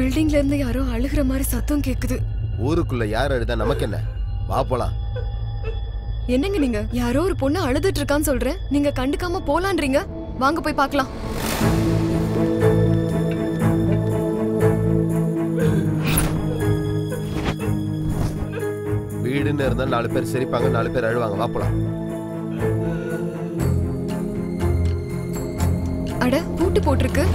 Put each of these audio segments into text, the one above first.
பில்டிங்ல இருந்து யாரோ அழுகிற மாதிரி சத்தம் கேக்குது. ஊருக்குள்ள யார் அழுதா நமக்கு என்ன? வா போலாம். என்னங்க நீங்க? யாரோ ஒரு பொண்ணு அழுதுட்டு இருக்கான்னு சொல்றேன், நீங்க கண்டுக்காம போலான்றீங்க. வாங்க போய் பார்க்கலாம். வீடுன்னு இருந்தால் 4 பேர் சிரிப்பாங்க, 4 பேர் அழுவாங்க. வா போலாம். அட, பூட்டு போட்டிருக்கு.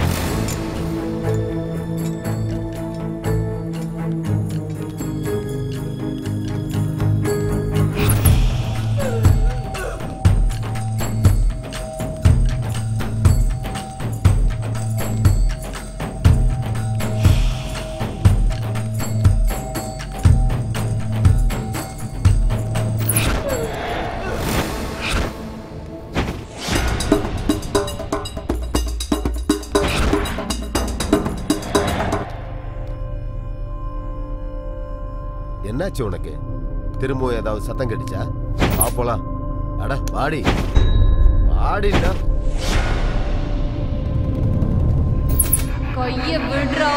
என்னாச்சு உனக்கு? திரும்பவும் ஏதாவது சத்தம் கேட்டுச்சா? வா போலாம். அட வாடி வாடிடா. கைய விடுறா.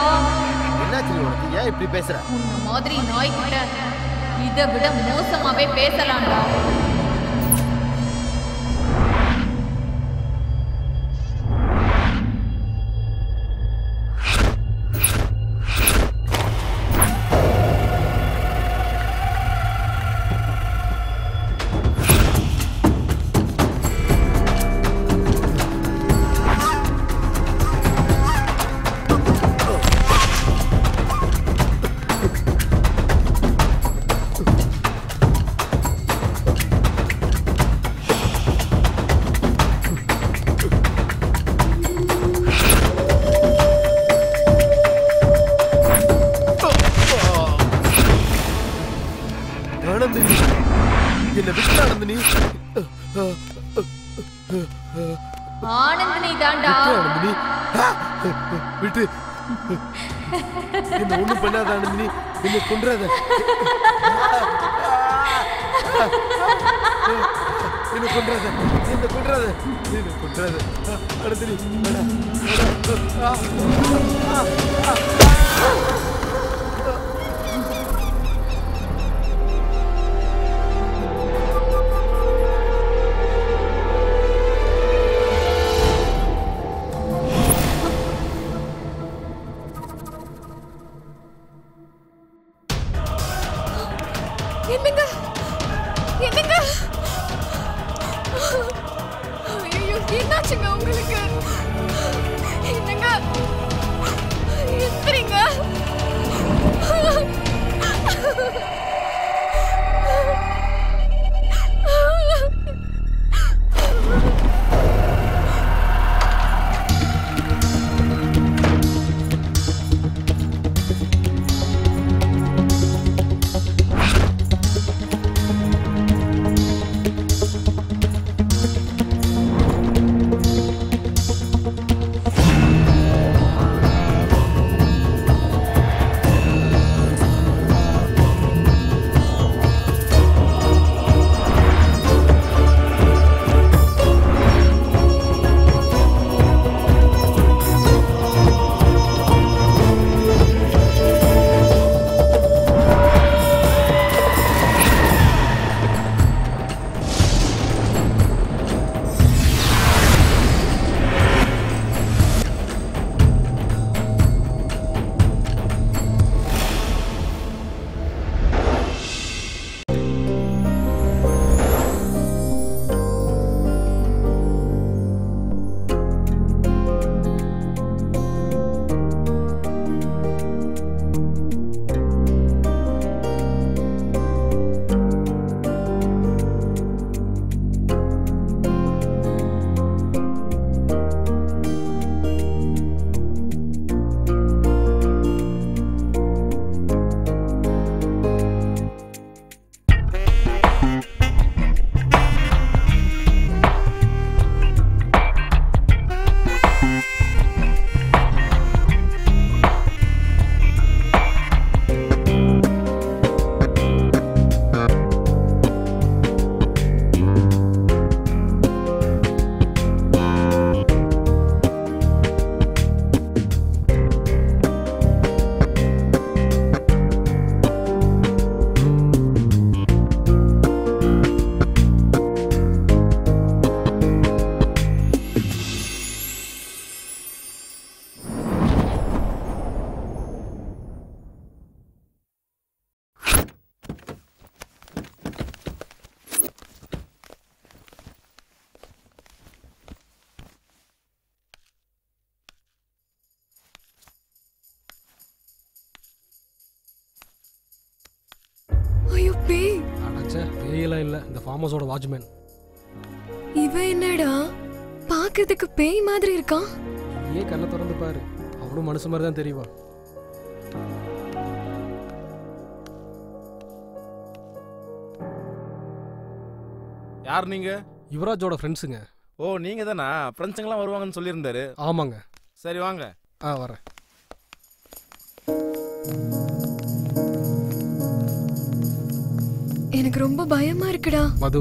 என்னாச்சு உனக்கு? ஏன் இப்படி பேசுற? உன்ன மாதிரி நாய்கிட்ட இதை விட மோசமாவே பேசலாம்டா. ஆனந்தினி தாண்டா. விட்டு என்ன ஒண்ணும் பண்ணாத ஆனந்தினி, என்ன கொன்றாத. என்ன கொன்றாத, என்ன கொன்றாத, என்ன கொன்றாத ஆனந்தினி. என்னங்க என்னங்க? ஐயோ, என்னாச்சுங்க உங்களுக்கு? என்னங்க எந்திரிங்க. பேய்லாம் இல்ல, இந்த ஃபார்ம் ஹவுஸோட வாட்ச்மேன். இவன் என்னடா பாக்குறதுக்கு பேய் மாதிரி இருக்கான்? ஏன் கண்ணை திறந்து பாரு, அவனும் மனுஷன் மாதிரி தான் தெரியுவான். யார் நீங்க? யுவராஜோட ஃப்ரெண்ட்ஸுங்க. ஓ நீங்க தானா? ஃப்ரெண்ட்ஸுங்கெல்லாம் வருவாங்கன்னு சொல்லியிருந்தாரு. ஆமாங்க. சரி வாங்க. வரேன். எனக்கு ரொம்ப பயமா இருக்குடா. மது,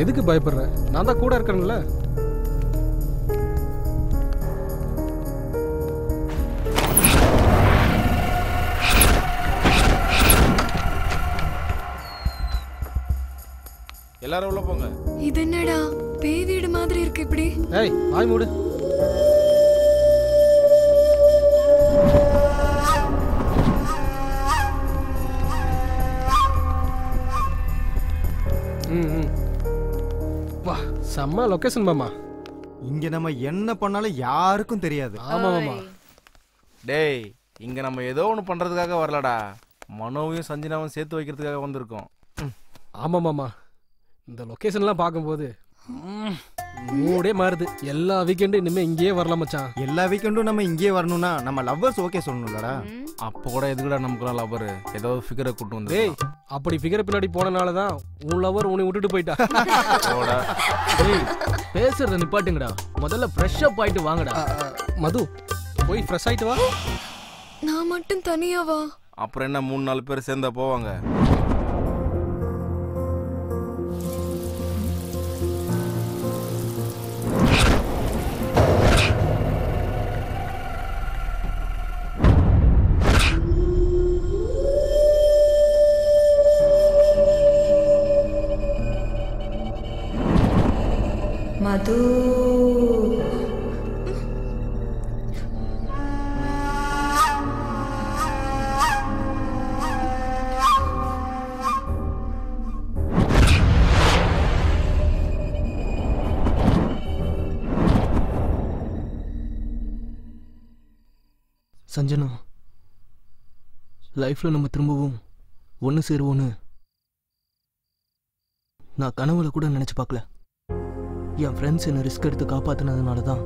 எதுக்கு பயப்படுற? நான் தான் கூட இருக்கேன்ல. எல்லாரும் உள்ள போங்க. இது என்னடா பேய் வீடு மாதிரி இருக்கு இப்படி? ஏய் வாய் மூடு. வா, செம்ம லொகேஷன் மாமா. இங்க நம்ம என்ன பண்ணாலும் யாருக்கும் தெரியாது. ஆமா மாமா. டேய், இங்க நம்ம ஏதோ ஒன்று பண்றதுக்காக வரலடா, மனோவையும் சஞ்சனாவும் சேர்த்து வைக்கிறதுக்காக வந்திருக்கோம். ஆமா மாமா, இந்த லொகேஷன்லாம் பார்க்கும்போது மூடே மாறுது. எல்லா வீக்கெண்டும் இனிமே இங்கேயே வரலாம் மச்சான். எல்லா வீக்கெண்டும் நம்ம இங்கேயே வரணும்னா நம்ம லவ்வர்ஸ் ஓகே சொல்லணும்லடா. அப்போ கூட எதுக்குடா நமக்குலாம் லவர் ஏதோ ஃபிகரை கூட்டு வந்து? டேய், அப்படி ஃபிகர் பின்னாடி போனனால தான் உன் லவர் உன்னை விட்டுட்டு போயிட்டா. டேய், பேசுறத நிப்பாட்டுங்கடா, முதல்ல ஃப்ரெஷ் அப் ஆயிட்டு வாங்கடா. மது, போய் ஃப்ரெஷ் ஆயிட்டு வா. நான் மட்டும் தனியாவா? அப்புறம் என்ன 3-4 பேர் சேர்ந்தா போவாங்க. மது, சஞ்சனா, லைஃப்ல நம்ம திரும்பவும் ஒன்று சேருவோன்னு நான் கனவுல கூட நினைச்சு பார்க்கல. என் ஃப்ரெண்ட்ஸ் என்ன ரிஸ்க் எடுத்து காப்பாத்தினதுனால தான்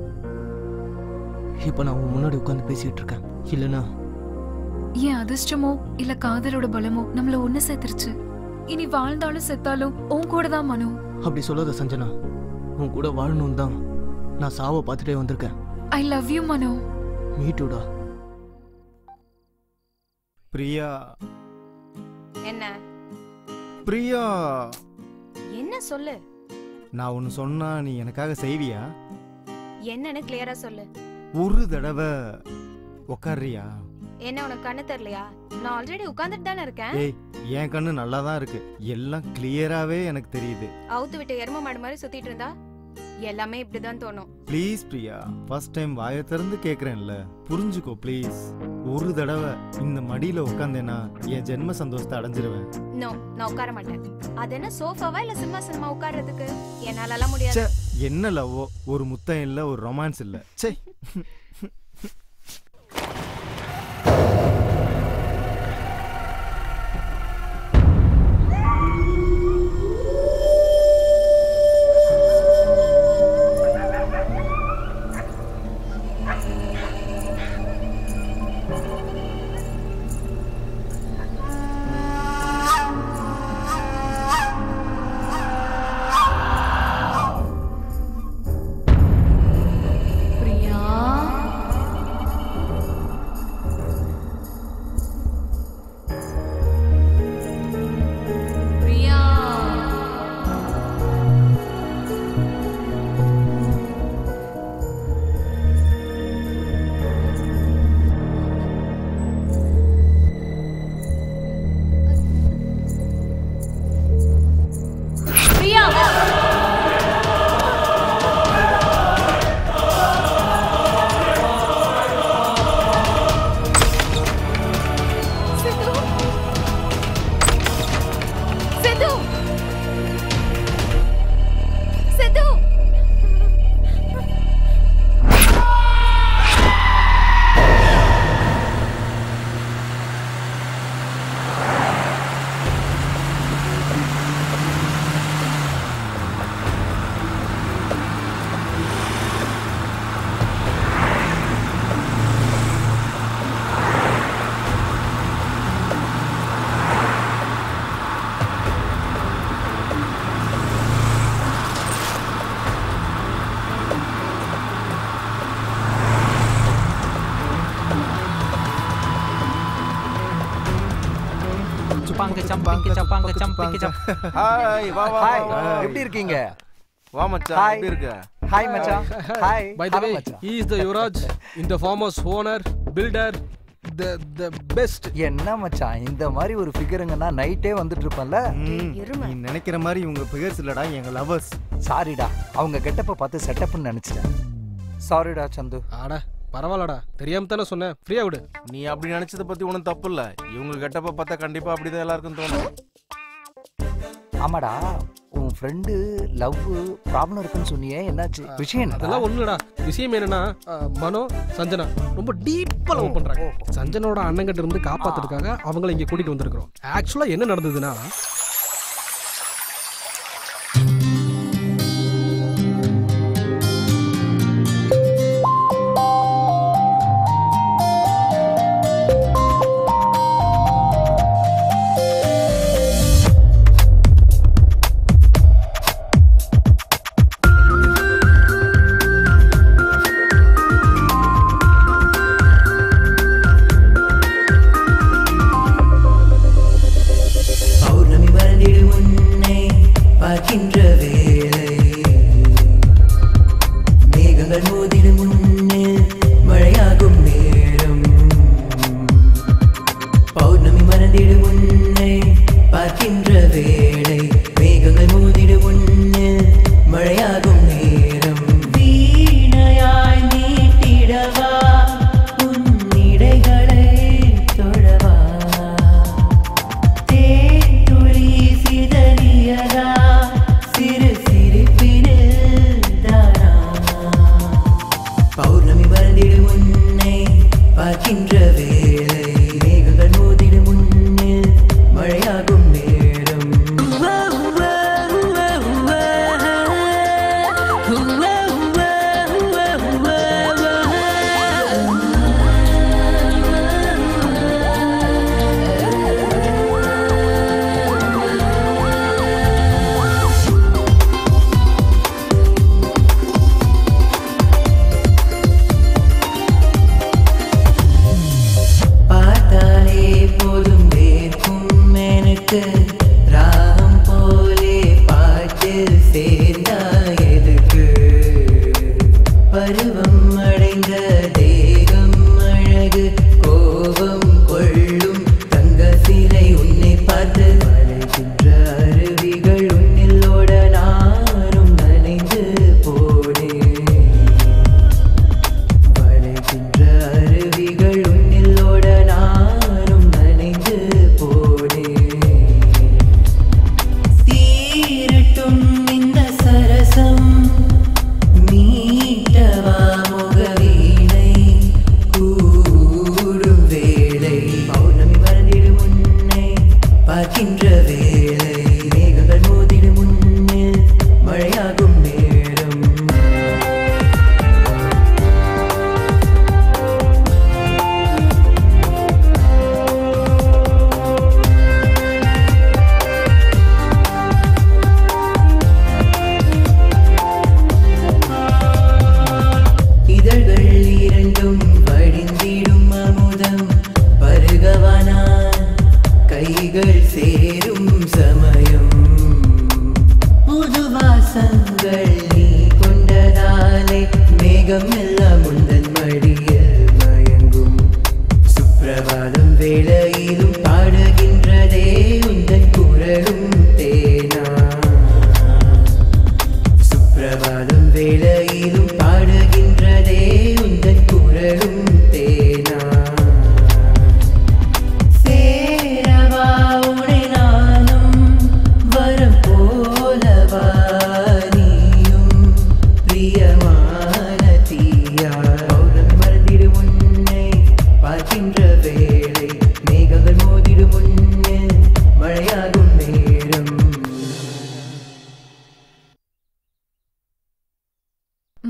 இப்போ நான் உன் முன்னாடி உட்காந்து பேசிட்டு இருக்கேன். இல்லைன்னா என் அதிர்ஷ்டமோ இல்ல காதலோட பலமோ நம்மள ஒண்ணு சேர்த்துருச்சு. இனி வாழ்ந்தாலும் செத்தாலும் உன் கூட தான் மனு. அப்படி சொல்லாத சஞ்சனா, உன் கூட வாழணும் தான் நான் சாவை பார்த்துட்டே வந்திருக்கேன். ஐ லவ் யூ மனு. மீ டூடா. பிரியா. என்ன பிரியா, என்ன சொல்லு. நான் ஒன்னு சொன்னா நீ எனக்காக செய்வியா? என்னன்னு கிளியரா சொல்லு. ஒரு தடவை உக்காரியா? என்ன உனக்கு கண்ணு தெரியலையா? நான் ஆல்ரெடி உட்கார்ந்துட்டு தானே இருக்கேன். ஏய், என் கண்ணு நல்லா தான் இருக்கு, எல்லாம் கிளியராவே எனக்கு தெரியுது. அவுத்து விட்டு எரும மாடு மாதிரி சுத்திட்டு இருந்தா எல்லாமே இப்படிதான் தோணும். ப்ளீஸ் பிரியா, ஃபர்ஸ்ட் டைம் வாயை திறந்து கேக்குறேன்ல, புரிஞ்சுக்கோ ப்ளீஸ். ஒரு தடவை இந்த மடியில உட்காந்தேன்னா என் ஜென்ம சந்தோஷத்தை அடைஞ்சிருவேன். நோ, நான் உட்கார மாட்டேன். அது என்ன சோஃபாவா இல்ல சிம்மாசனமா உட்கார்றதுக்கு? என்னாலலாம் முடியாது. என்ன லவ்வோ, ஒரு முத்தம் இல்ல, ஒரு ரொமான்ஸ் இல்ல. சே. பிரியா ஹாய் வா வா ஹாய் வா. எப்படி இருக்கீங்க? வா மச்சான் Hi. எப்படி இருக்க? ஹாய் மச்சான். Hi. By the way, he is the Yuvraj, in the foremost owner, builder, the best. என்ன மச்சான் இந்த மாதிரி ஒரு ஃபிகருங்கன்னா நைட்டே வந்துட்டு இருப்பேன்ல. நீ நினைக்கிற மாதிரி இவங்க ஃபிகர்ஸ் இல்லடா, எங்க லவர்ஸ். சாரிடா, அவங்க கெட்டப்ப பார்த்து செட்டப்னு நினைச்சிட்டேன். சாரிடா சந்து. ஆடா பரவாயில்லடா, தெரியாம தானே சொன்னேன், ஃப்ரீயா விடு. நீ அப்படி நினைச்சத பத்தி ஒன்றும் தப்பு இல்ல. இவங்க கெட்டப்ப பார்த்தா கண்டிப்பா அப்படிதான் எல்லாருக்கும் தோணும். ஆமாடா, உன் ஃப்ரெண்டு லவ் ப்ராப்ளம் இருக்குன்னு சொன்னியே, என்னாச்சு? விஷயம் என்ன? அதெல்லாம் ஒண்ணுடா. விஷயம் என்னன்னா மனோ சஞ்சனா ரொம்ப டீப்பா லவ் பண்றாங்க. சஞ்சனோட அண்ணங்கிட்ட இருந்து காப்பாத்துறதுக்காக அவங்கள இங்க கூட்டிட்டு வந்திருக்கிறோம். ஆக்சுவலா என்ன நடந்ததுன்னா,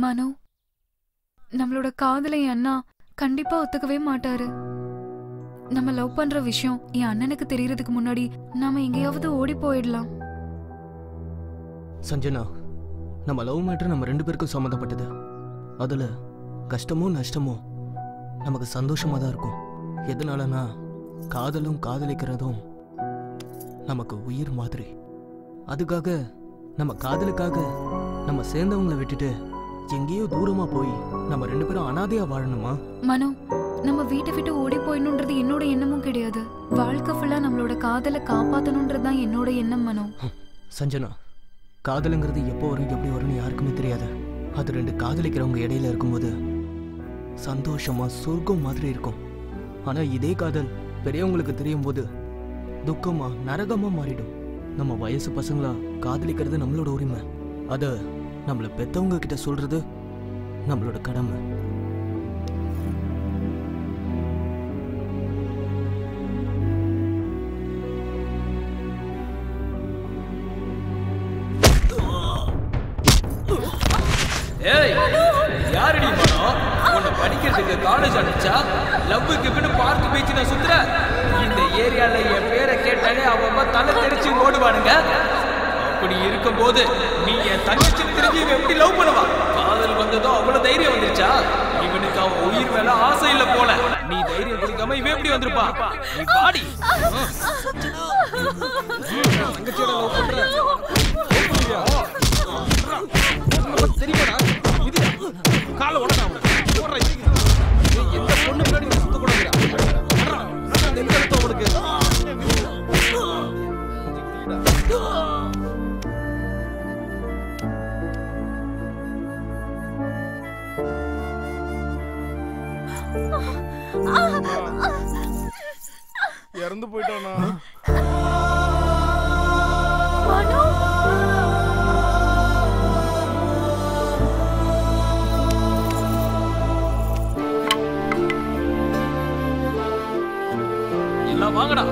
மனோ, நம்மளோட காதலை என் அண்ணா கண்டிப்பா ஒத்துக்கவே மாட்டாரு. நம்ம லவ் பண்ற விஷயம் என் அண்ணனுக்கு தெரியறதுக்கு முன்னாடி நாம எங்கேயாவது ஓடி போயிடலாம். சஞ்சனா, நம்ம லவ் மேட்டர் நம்ம 2 பேருக்கும் சம்மந்தப்பட்டது. அதுல கஷ்டமோ நஷ்டமோ நமக்கு சந்தோஷமா தான் இருக்கும். எதனாலனா காதலும் காதலிக்கிறதும் நமக்கு உயிர் மாதிரி. அதுக்காக நம்ம காதலுக்காக நம்ம சேர்ந்தவங்களை விட்டுட்டு எங்கேயோ தூரமா போய் நம்ம 2 பேரும் அனாதையா வாழணுமா? மனோ, நம்ம வீட்டை விட்டு ஓடி போயிடணுன்றது என்னோட எண்ணமும் கிடையாது. வாழ்க்கை ஃபுல்லா நம்மளோட காதலை காப்பாத்தணுன்றது தான் என்னோட எண்ணம் மனோ. சஞ்சனா, காதலுங்கிறது எப்போ வரும் எப்படி வரும்னு யாருக்குமே தெரியாது. அது 2 காதலிக்கிறவங்க இடையில இருக்கும்போது சந்தோஷமா சொர்க்கம் மாதிரி இருக்கும். ஆனா இதே காதல் பெரியவங்களுக்கு தெரியும் போது துக்கமா நரகமா மாறிடும். நம்ம வயசு பசங்களா காதலிக்கிறது நம்மளோட உரிமை. அத நம்மள பெத்தவங்க கிட்ட சொல்றது நம்மளோட கடமை. ஏய், யாரடி மனோ உன்னை படிக்கிறதுக்கு காலேஜ் அனுப்பிச்சா? லவ்வுக்கு பின்னு பார்க் பீச் நான் சுத்துற. இந்த ஏரியால என் பேரை கேட்டாலே அவங்க தலை தெரிச்சு ஓடுவானுங்க. அப்படி இருக்கும் போது நீ என் தங்கச்சி திரும்பி எப்படி லவ் பண்ணுவா? காதல் வந்ததும் அவ்வளவு தைரியம் வந்துருச்சா? இவனுக்கு அவன் உயிர் மேல ஆசை இல்ல போல. நீ தைரியம் கொடுக்காம இவன் எப்படி வந்திருப்பா? நீ பாடி தங்கச்சியோட லவ் பண்ற தெரியுமாடா? இது காலை உடனே போடுற எந்த பொண்ணு முன்னாடி சுத்த கூடாது. உனக்கு இறந்து போயிட்டானா? எல்லாம் வாங்கடா.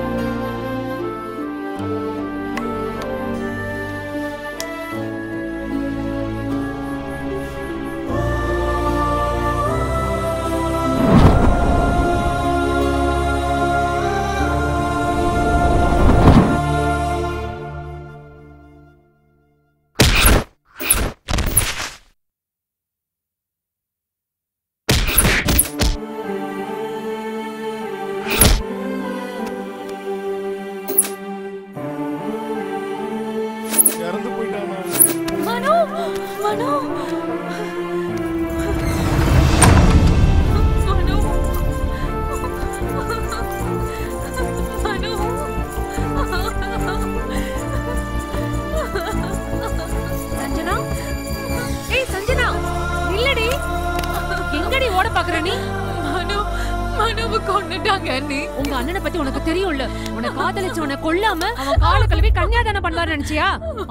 உங்க அண்ணனை பத்தி உனக்கு தெரியும்ல. உன்னை காதலிச்சவனை கொல்லாம அவன் கால கழுவி கன்னியாதானம் பண்ணுவாரு நினைச்சியா?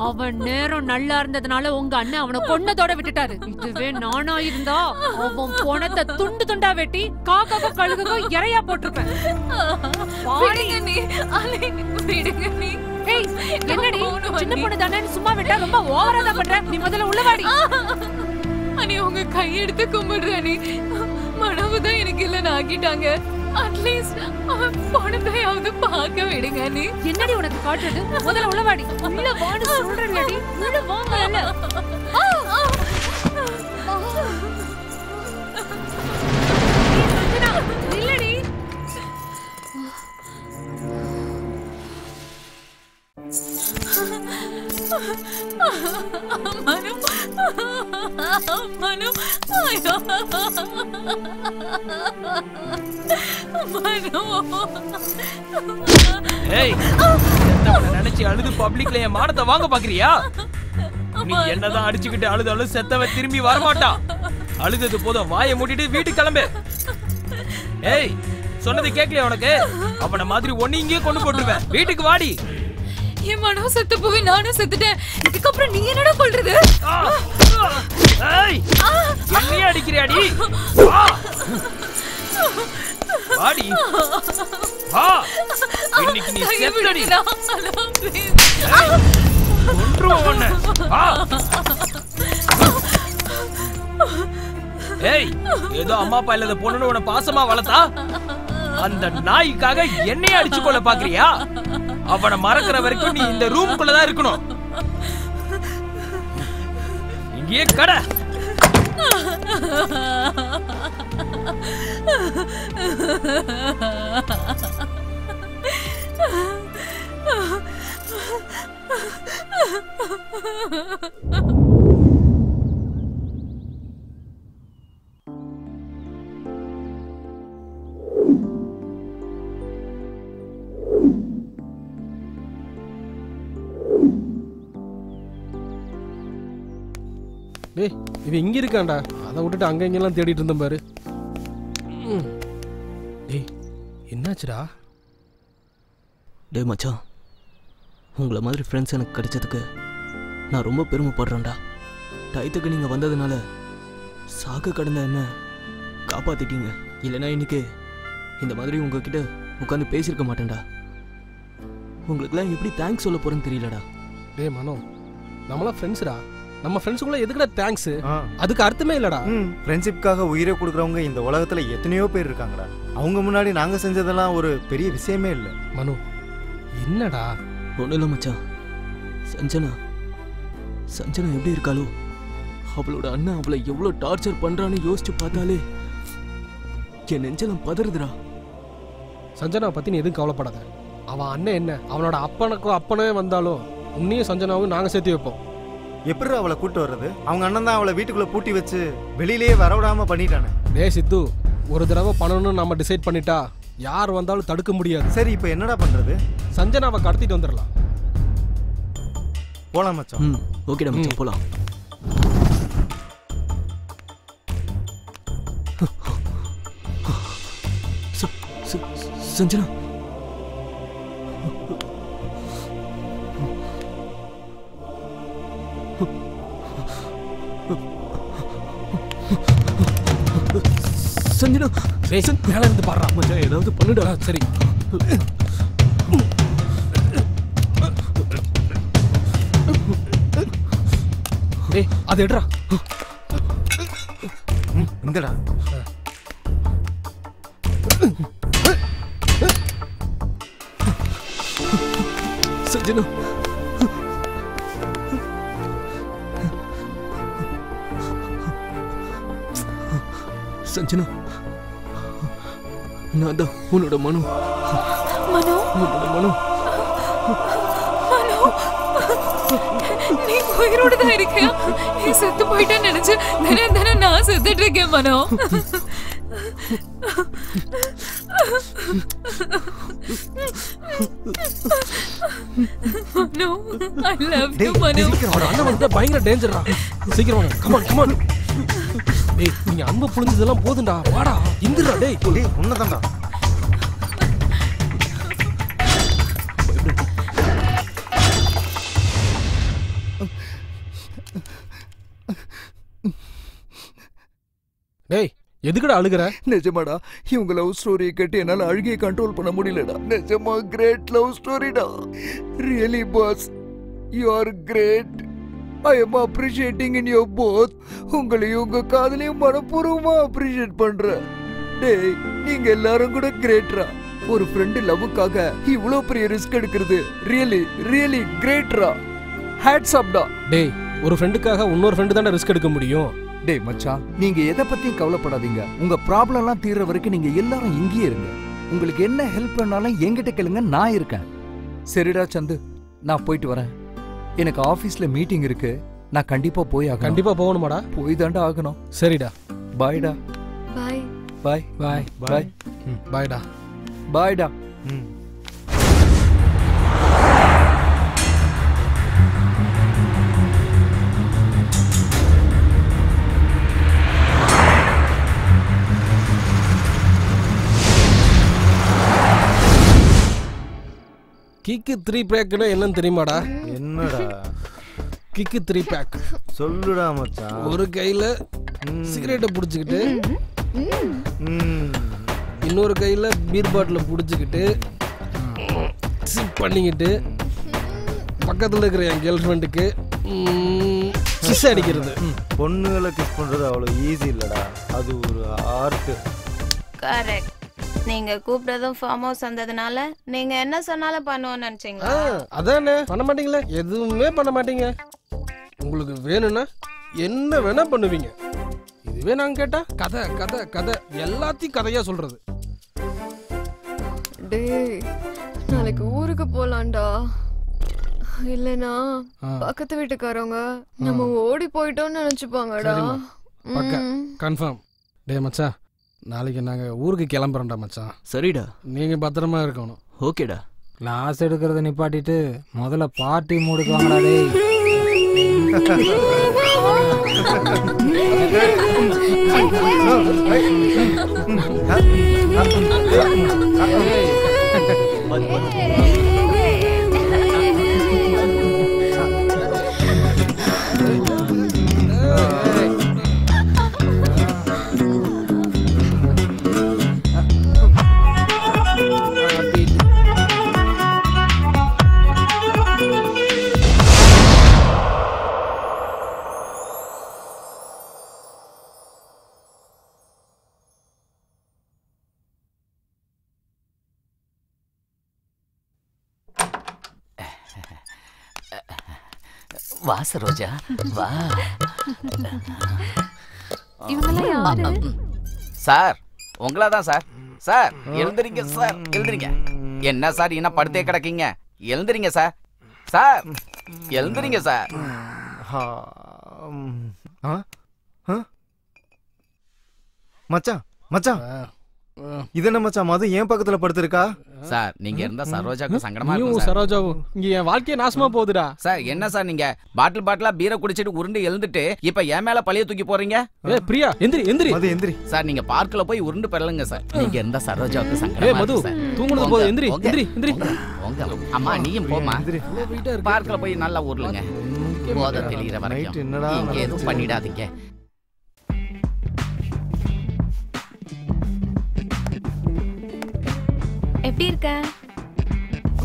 அவன் நேரம் நல்லா இருந்ததுனால உங்க அண்ணன் அவனை கொன்னதோட விட்டுட்டாரு. இதுவே நானா இருந்தா அவன் போனத்தை துண்டு துண்டா வெட்டி காக்காக்கும் கழுகுக்கும் இறையா போட்டிருப்பேன். என்னடி சின்ன பொண்ணு தானே சும்மா விட்டா ரொம்ப ஓவரா தான் பண்ற. நீ முதல்ல உள்ளவாடி. அனி உங்க கையெடுத்து கும்பிடுற நீ. மனவுதான் எனக்கு இல்லன்னு ஆக்கிட்டாங்க. அட்லீஸ்ட் அவன் பணத்தையாவது பார்க்க விடுங்க நீ. என்னடி உனக்கு காட்டுறது? முதல்ல உள்ளவாடி. உள்ள வாடி சொல்றேன்டி. உள்ள வாங்கல. இல்லடி. மனு மனு ஐயோ ஏய், நினைச்சு அழுது பப்ளிக்ல என் மானத்தை வாங்க பாக்குறியா? நீ என்னதான் அடிச்சுக்கிட்டு அழுதாலும் செத்தவன் திரும்பி வரமாட்டான். அழுதது போதும், வாயை மூடிட்டு வீட்டுக்கு கிளம்பு. ஏய், சொன்னது கேட்கலையா உனக்கு? அவன மாதிரி ஒண்ணு இங்கேயே கொண்டு போட்டுருவேன். வீட்டுக்கு வாடி. என் மனம் செத்து போய் நானும் செத்துட்டேன். இதுக்கப்புறம் நீ என்னடா சொல்றது? ஏய், என்னையே அடிக்கிறியாடி? வாடி வா. இன்னைக்கு நீ செத்தடி. கொன்றுவோம் உன்னை. வா. ஏய், ஏதோ அம்மா அப்பா இல்லாத பொண்ணுன்னு உன்னை பாசமா வளர்த்தா அந்த நாய்க்காக என்னையே அடிச்சு கொள்ள பாக்குறியா? அவனை மறக்கிற வரைக்கும் நீ இந்த ரூம்குள்ளதான் இருக்கணும். இங்கேயே கடை. டேய் இவன் இங்க இருக்கான்டா. அதை விட்டுட்டு அங்க இங்கெல்லாம் தேடிட்டு இருந்தேன் பாரு. டேய் என்னாச்சுடா? டேய் மச்சான், உங்களை மாதிரி ஃப்ரெண்ட்ஸ் எனக்கு கிடைச்சதுக்கு நான் ரொம்ப பெருமைப்படுறேன்டா. டயத்துக்கு நீங்கள் வந்ததுனால சாக்கு கடந்த என்ன காப்பாற்றிட்டீங்க. இல்லைனா இன்னைக்கு இந்த மாதிரி உங்ககிட்ட உட்காந்து பேசியிருக்க மாட்டேன்டா. உங்களுக்குலாம் எப்படி தேங்க்ஸ் சொல்ல போகிறேன்னு தெரியலடா. டேய் மனோ, நம்மளாம் ஃப்ரெண்ட்ஸ்டா. நம்ம ஃப்ரெண்ட்ஸுக்குள்ள எதுக்குடா தேங்க்ஸ்? அதுக்கு அர்த்தமே இல்லடா. ஃப்ரெண்ட்ஷிப்காக உயிரை கொடுக்குறவங்க இந்த உலகத்துல எத்தனையோ பேர் இருக்காங்கடா. அவங்க முன்னாடி நாங்க செஞ்சதெல்லாம் ஒரு பெரிய விஷயமே இல்லை. மனு என்னடா? ஒன்றும் இல்லை மச்சான். சஞ்சனா எப்படி இருக்காளோ, அவளோட அண்ணன் அவளை எவ்வளோ டார்ச்சர் பண்றான்னு யோசிச்சு பார்த்தாலே என் நெஞ்செல்லாம் பதறுதுடா. சஞ்சனா பத்தி நீ எதுவும் கவலைப்படாத. அவன் அண்ணன் என்ன, அவனோட அப்பனே வந்தாலும் உன்னையும் சஞ்சனாவும் நாங்க சேர்த்து வைப்போம். எப்படி அவளை கூட்டு வர்றது? அவங்க அண்ணன் தான் அவளை வீட்டுக்குள்ள பூட்டி வச்சு வெளியிலேயே வரவிடாம பண்ணிட்டானே. டேய் சித்து, ஒரு தடவை பண்ணணும்னு நம்ம டிசைட் பண்ணிட்டா யார் வந்தாலும் தடுக்க முடியாது. சரி, இப்போ என்னடா பண்றது? சஞ்சனாவை கடத்திட்டு வந்துடலாம். போலாம் மச்சான். ஓகேடா மச்சான், போலாம். சஞ்சனா, சஞ்சனா மேல இருந்து பாடுறா. மச்சான் ஏதாவது பண்ணுடா. சரி டேய் அது எடுறா. இந்தடா. சஞ்சனா, சஞ்சனா, நான் தான் உன்னோட மனு. உன்னோட மனு. நீ உயிரோட தான் இருக்கியா? நீ செத்து போயிட்டேன்னு நினைச்சு தினம் நான் செத்துட்டு இருக்கேன் மனோ. மனோ, I love you மனோ. அண்ணன் வந்து பயங்கர டேஞ்சர்டா. சீக்கிரம் வாங்க. Come on come on. டேய் நீங்க அன்பு புளிஞ்சதெல்லாம் போதும்டா. வாடா இந்துடா. டேய் டேய் உன்னதான்டா. டேய் எதுக்குடா அழுகுற? நிஜமாடா, இவங்க லவ் ஸ்டோரியை கேட்டு என்னால அழுகையை கண்ட்ரோல் பண்ண முடியலடா. நிஜமா கிரேட் லவ் ஸ்டோரிடா. Really boss, you are great. I am appreciating in your both. உங்களையும் உங்க காதலையும் மனப்பூர்வமா அப்ரிஷியேட் பண்றேன். டேய் நீங்க எல்லாரும் கூட கிரேட்ரா. ஒரு ஃப்ரெண்டு லவ்வுக்காக இவ்வளோ பெரிய ரிஸ்க் எடுக்கிறது ரியலி ரியலி கிரேட்ரா. ஹேட்ஸ் அப் டா. டேய் ஒரு ஃப்ரெண்டுக்காக இன்னொரு ஃப்ரெண்டு தானே ரிஸ்க் எடுக்க முடியும். டேய் மச்சான், நீங்க எதை பத்தியும் கவலைப்படாதீங்க. உங்க ப்ராப்ளம் எல்லாம் தீர்ற வரைக்கும் நீங்க எல்லாரும் இங்கேயே இருங்க. உங்களுக்கு என்ன ஹெல்ப் பண்ணாலும் என்கிட்ட கேளுங்க, நான் இருக்கேன். சரிடா சந்து, நான் போயிட்டு வரேன். எனக்கு ஆபீஸ்ல மீட்டிங் இருக்கு. நான் கண்டிப்பா போய் ஆகணும். கண்டிப்பா போகணுமாடா? போய் தாண்டா ஆகணும். சரிடா. பாய்டா. பாய் பாய் பாய் பாய் பாய்டா. பாய்டா. கிக்கு 3 பேக்னா என்னன்னு தெரியுமாடா? என்னடா கிக்கு 3 பேக்? சொல்லுடா மச்சான். ஒரு கையில சிகரெட்டை புடிச்சுக்கிட்டு இன்னொரு கையில பீர் பாட்டில புடிச்சுக்கிட்டு சிப் பண்ணிக்கிட்டு பக்கத்துல இருக்கிற என் கேர்ள் ஃப்ரெண்டுக்கு கிஸ் அடிக்கிறது. பொண்ணுகளை கிஸ் பண்றது அவ்வளவு ஈஸி இல்லடா. அது ஒரு ஆர்ட். கரெக்ட். நீங்க கூப்பிட்டதும் ஃபார்ம் ஹவுஸ் வந்ததுனால நீங்க என்ன சொன்னாலும் பண்ணுவோம்னு நினைச்சீங்களா? அதானே, பண்ண மாட்டீங்களே, எதுவுமே பண்ண மாட்டீங்க. உங்களுக்கு வேணும்னா என்ன வேணா பண்ணுவீங்க. இதுவே நாங்க கேட்டா கதை கதை கதை எல்லாத்தையும் கதையா சொல்றது. டேய் நாளைக்கு ஊருக்கு போலாம்டா. இல்லனா பக்கத்து வீட்டுக்காரங்க நம்ம ஓடி போயிட்டோம்னு நினைச்சுப்பாங்கடா. பக்கா கன்ஃபார்ம். டேய் மச்சான், நாளைக்கு நாங்க ஊருக்கு கிளம்புறோம்டா மச்சான். சரிடா. நீங்க பத்திரமா இருக்கணும். ஓகேடா. கிளாஸ் எடுக்கிறத நிப்பாட்டிட்டு முதல்ல பார்ட்டி மூடுக்கு வாங்கடா டேய். வா சரோஜா வா. சார் உங்களா தான் சார். சார் எழுந்துறீங்க சார், எழுந்துறீங்க. என்ன சார் என்ன படுத்தே கிடக்கீங்க? எழுந்துறீங்க சார். சார் எழுந்துறீங்க சார். மச்சான் மச்சான், இது என்ன மச்சான் மது ஏன் பக்கத்துல படுத்திருக்கா? சார் நீங்க இருந்தா சரோஜாக்கு சங்கடமா நீயும் இருக்கும் சார். சரோஜாவும் இங்க என் வாழ்க்கையே நாசமா போகுதுடா. சார் என்ன சார் நீங்க பாட்டிலா பீரை குடிச்சிட்டு உருண்டு எழுந்துட்டு இப்ப என் மேல பழிய தூக்கி போறீங்க? ஏய் பிரியா எந்திரி எந்திரி. மது எந்திரி. சார் நீங்க பார்க்ல போய் உருண்டு பெறலுங்க சார். நீங்க இருந்தா சரோஜாவுக்கு ஏய் சங்கடமா மது, இருக்கும் சார். தூங்குனது போது எந்திரி எந்திரி எந்திரி. அம்மா நீயும் போமா. பார்க்ல போய் நல்லா உருளுங்க. போதை தெளிகிற வரைக்கும் நீங்க எதுவும் பண்ணிடாதீங்க. எப்படி இருக்க?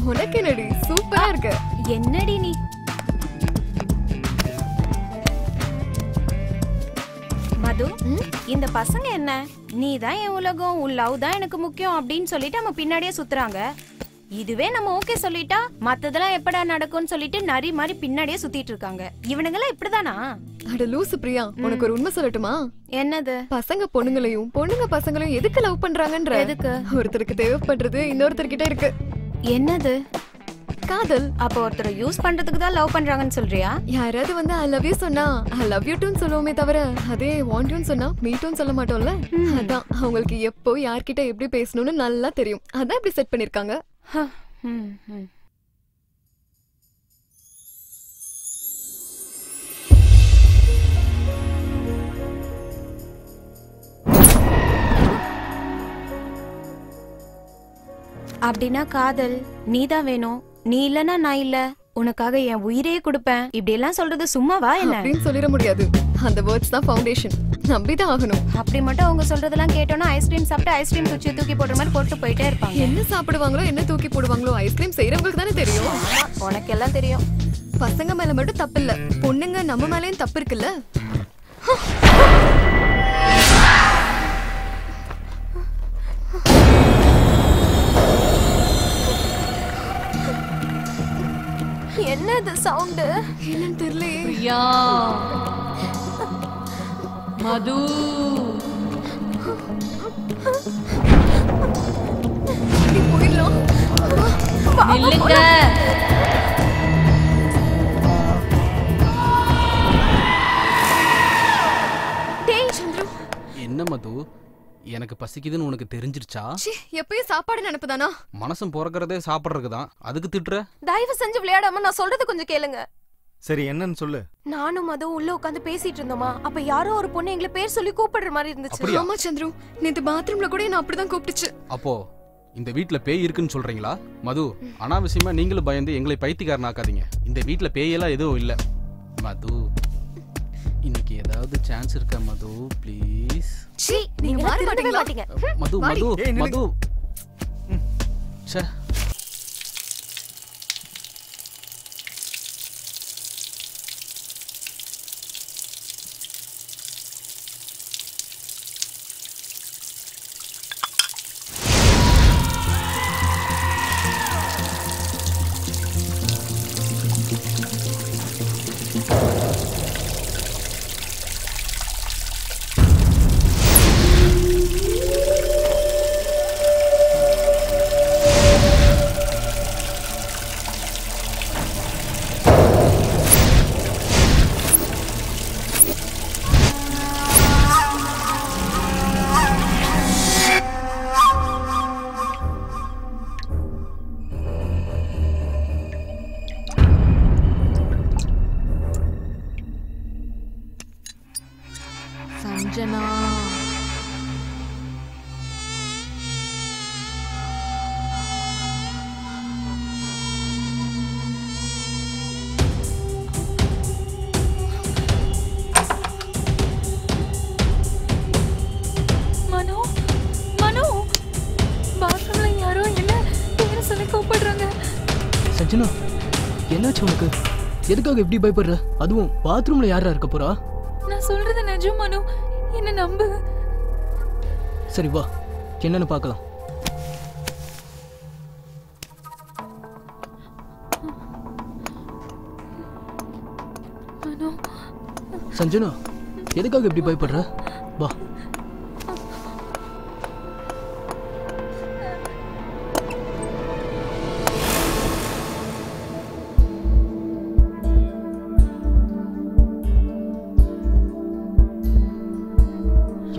உனக்கு என்னடி சூப்பரா இருக்க. என்னடி நீ? மது, இந்த பசங்க என்ன நீ தான் என் உலகம், உன் லவ் தான் எனக்கு முக்கியம் அப்படின்னு சொல்லிட்டு நம்ம பின்னாடியே சுத்துறாங்க. இதுவே நம்ம ஓகே சொல்லிட்டா மத்ததெல்லாம் எப்படா நடக்கும்னு சொல்லிட்டு நரி மாதிரி பின்னாடியே சுத்திட்டு இருக்காங்க. இவனுங்கெல்லாம் இப்படிதானா? அட லூசு பிரியா, உனக்கு ஒரு உண்மை சொல்லட்டுமா? என்னது? பசங்க பொண்ணுங்களையும் பொண்ணுங்க பசங்களையும் எதுக்கு லவ் பண்றாங்கன்ற? எதுக்கு? ஒருத்தருக்கு தேவைப்படுறது இன்னொருத்தர்கிட்ட இருக்கு. என்னது? காதல். அப்ப ஒருத்தரை யூஸ் பண்றதுக்கு தான் லவ் பண்றாங்கன்னு சொல்றியா? யாராவது வந்து ஐ லவ் யூ சொன்னா ஐ லவ் யூ டூன்னு சொல்லுவோமே தவிர அதே வாண்ட் யூன்னு சொன்னா மீ டூன்னு சொல்ல மாட்டோம்ல. அதான் அவங்களுக்கு எப்போ யார்கிட்ட எப்படி பேசணும்னு நல்லா தெரியும். அதான் இப்படி செட் பண்ணிருக்காங்க. அப்படின்னா காதல் நீதான் வேணும், நீ இல்லனா நான் இல்ல, உனக்காக என் உயிரையே கொடுப்பேன் இப்படி எல்லாம் சொல்றது சும்மாவா என்ன? அப்படின்னு சொல்லிட முடியாது. அந்த வேர்ட்ஸ் தான் ஃபவுண்டேஷன். நம்பிதான் ஆகணும். அப்படி மட்டும் அவங்க சொல்றதெல்லாம் கேட்டோம்னா ஐஸ்கிரீம் சாப்பிட்டு ஐஸ்கிரீம் குச்சி தூக்கி போடுற மாதிரி போட்டு போயிட்டே இருப்பாங்க. என்ன சாப்பிடுவாங்களோ என்ன தூக்கி போடுவாங்களோ ஐஸ்கிரீம் செய்யறவங்களுக்கு தானே தெரியும். உனக்கு எல்லாம் தெரியும். பசங்க மேல மட்டும் தப்பு இல்ல, பொண்ணுங்க நம்ம மேலயும் தப்பு இருக்குல்ல. என்ன இது சவுண்ட்? என்னன்னு தெரியலையே. பிரியா, மது, போயிடலாம். நில்லுங்க. என்ன மது, எனக்கு பசிக்குதுன்னு உனக்கு தெரிஞ்சிருச்சா? எப்பயும் சாப்பாடு நினைப்புதானா? மனசும் பிறக்கிறதே சாப்பிட்றதுக்கு தான், அதுக்கு திட்டுற? தயவு செஞ்சு விளையாடாம நான் சொல்றது கொஞ்சம் கேளுங்க. சரி என்னன்னு சொல்லு. நானும் அதுவும் உள்ள உட்காந்து பேசிட்டு இருந்தோமா, அப்ப யாரோ ஒரு பொண்ணு எங்களை பேர் சொல்லி கூப்பிடுற மாதிரி இருந்துச்சு. ஆமா சந்துரு, நேத்து பாத்ரூம்ல கூட என்ன அப்படிதான் கூப்பிட்டுச்சு. அப்போ இந்த வீட்ல பேய் இருக்குன்னு சொல்றீங்களா? மது, அனாவசியமா நீங்களும் பயந்து எங்களை பைத்தியக்காரனாக்காதீங்க. இந்த வீட்ல பேயெல்லாம் எதுவும் இல்ல. மது, இன்னைக்கு ஏதாவது சான்ஸ் இருக்கா மது? ப்ளீஸ். சீ, நீங்க மாற மாட்டீங்களா? மது மது மது. ச்சே. என்னாச்சு உனக்கு? எதுக்காக எப்படி பயப்படுற? அதுவும் பாத்ரூம்ல யாரா இருக்க போறா? நான் சொல்றது நிஜம் மனு, என்ன நம்பு. சரி வா, என்னன்னு பார்க்கலாம். மனு. சஞ்சனா, எதுக்காக இப்படி பயப்படுற? வா.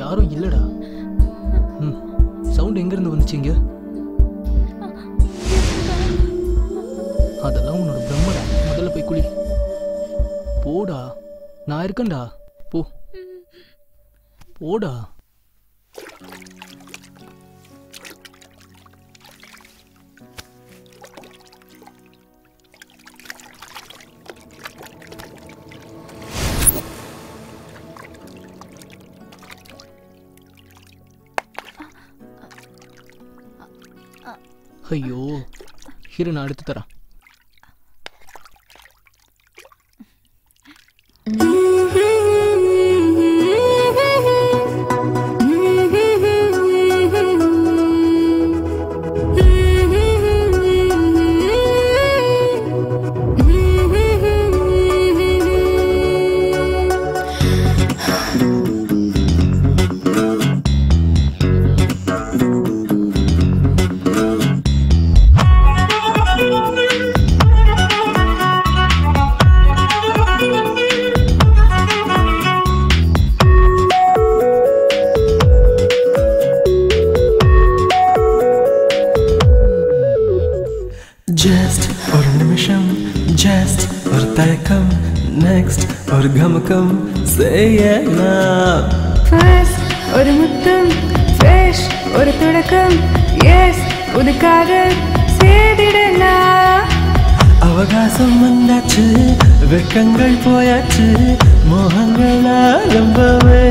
யாரும் இல்லடா. சவுண்ட் எங்க இருந்து வந்துச்சீங்க? அதெல்லாம் உன்னோட பிரம்மடா. முதல்ல போய் குளி. போடா, நான் இருக்கேன்டா. போ போடா. ஐயோ, இரு நான் எடுத்து தரேன். ஒரு கமக்கம் செய்யலாம். ஃபர்ஸ்ட் ஒரு முத்தம், ஃப்ரெஷ் ஒரு தொடக்கம், எஸ் புது காதல் செய்திடலாம். அவகாசம் வந்தாச்சு, வெட்கங்கள் போயாச்சு, மோகங்கள் ஆரம்பமே.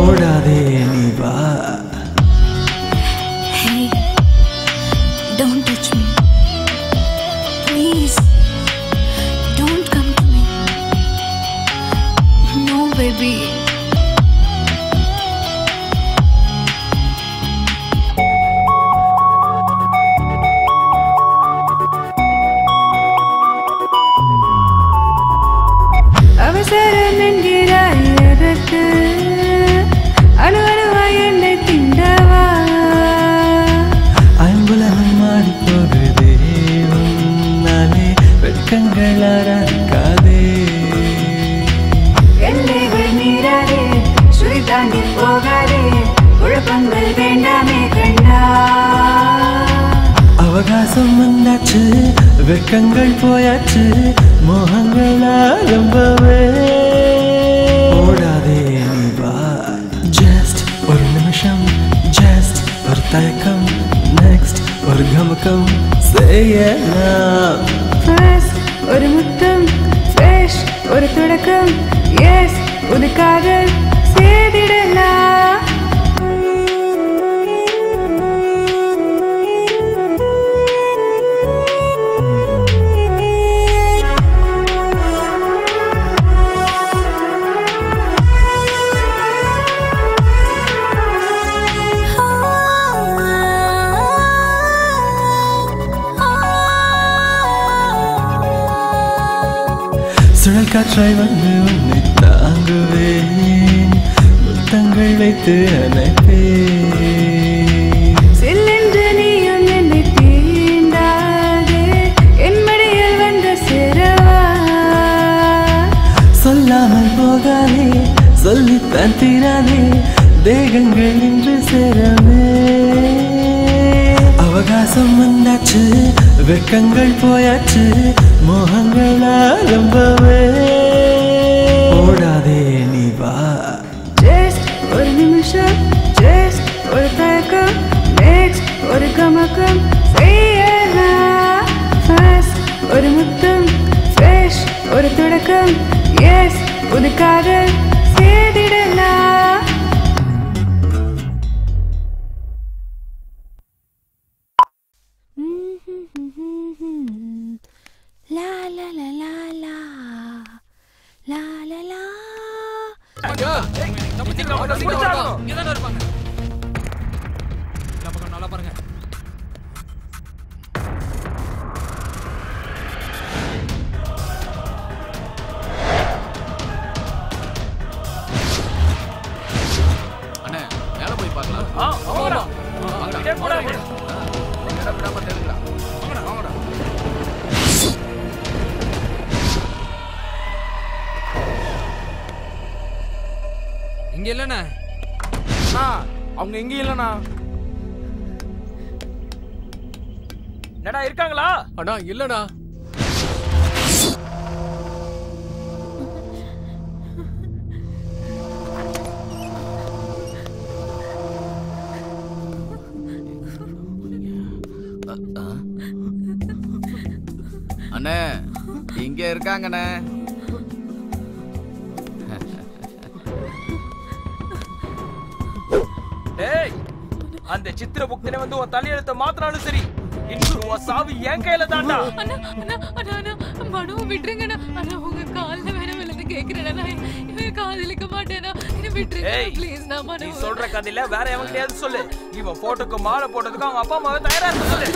ஓடாதே நீ வா. Hey, don't touch me. Please. Baby, அவசரம் என்கிறாய் எதற்கு? அணு அணுவாய் என்னை திண்டவா? ஐம்புலகம் மாறி போகுதே, நானே வெட்கங்கள் ஆராதிக்காதே. எல்லைகள் மீறாதே, சுழி தாண்டி போகாதே, குழப்பங்கள் வேண்டாமே கண்ணா. அவகாசம் வந்தாச்சு, வெட்கங்கள் போயாச்சு, மோகங்கள் ஆரம்பமே. ஓடாதே நீ வா. ஜஸ்ட் ஒரு நிமிஷம், ஜஸ்ட் ஒரு தயக்கம், நெக்ஸ்ட் ஒரு கமக்கம் செய்யலாம். ஃபர்ஸ்ட் ஒரு முத்தம், ஃப்ரெஷ் ஒரு தொடக்கம், எஸ் புது காதல் செய்திடலாம். சுழல் காற்றாய் வந்து உன்னை தாங்குவேன், முத்தங்கள் வைத்து அணைப்பேன். சில்லென்று நீயும் என்னை தீண்டாதே, என் மடியில் வந்து சேரவா? சொல்லாமல் போகாதே, சொல்லித்தான் தீராதே, தேகங்கள் இன்று சேரவே. அவகாசம் வந்தாச்சு, வெட்கங்கள் போயாச்சு, மோகங்கள் ஆரம்பமே. ஓடாதே நீ வா. ஜஸ்ட் ஒரு நிமிஷம், ஜஸ்ட் ஒரு தயக்கம், நெக்ஸ்ட் ஒரு கமக்கம் செய்யலாம். ஃபர்ஸ்ட் ஒரு முத்தம், ஃப்ரெஷ் ஒரு தொடக்கம், எஸ் புது காதல் செய்திடலாம். இருப்பாங்க. நல்லா பாருங்க. அண்ணே மேல போய் பார்க்கலாம். இங்க இல்லண்ணா. அவங்க எங்க இல்லண்ணா. என்னடா இருக்காங்களா? அண்ணா இல்லண்ணா. அண்ணே இங்க இருக்காங்கண்ணே. டேய் அந்த சித்திரகுப்தனே வந்து உன் தலையெழுத்த மாத்தினாலும் சரி, இன்னும் உன் சாவு என் கையில தான்டா. அண்ணா அண்ணா அண்ணா அண்ணா மனுவை விட்டுருங்கண்ணா. அண்ணா உங்க கால்ல வேற விழுந்து கேக்குறேண்ணா. இவன் காதலிக்க மாட்டேனா, என்ன விட்டுருங்க ப்ளீஸ். நான் நீ மனு சொல்ற கதையில வேற எவங்கிட்டயாவது சொல்லு. இவன் போட்டோக்கு மாலை போட்டதுக்கு அவங்க அப்பா அம்மாவை தயாரா இருக்க சொல்லு.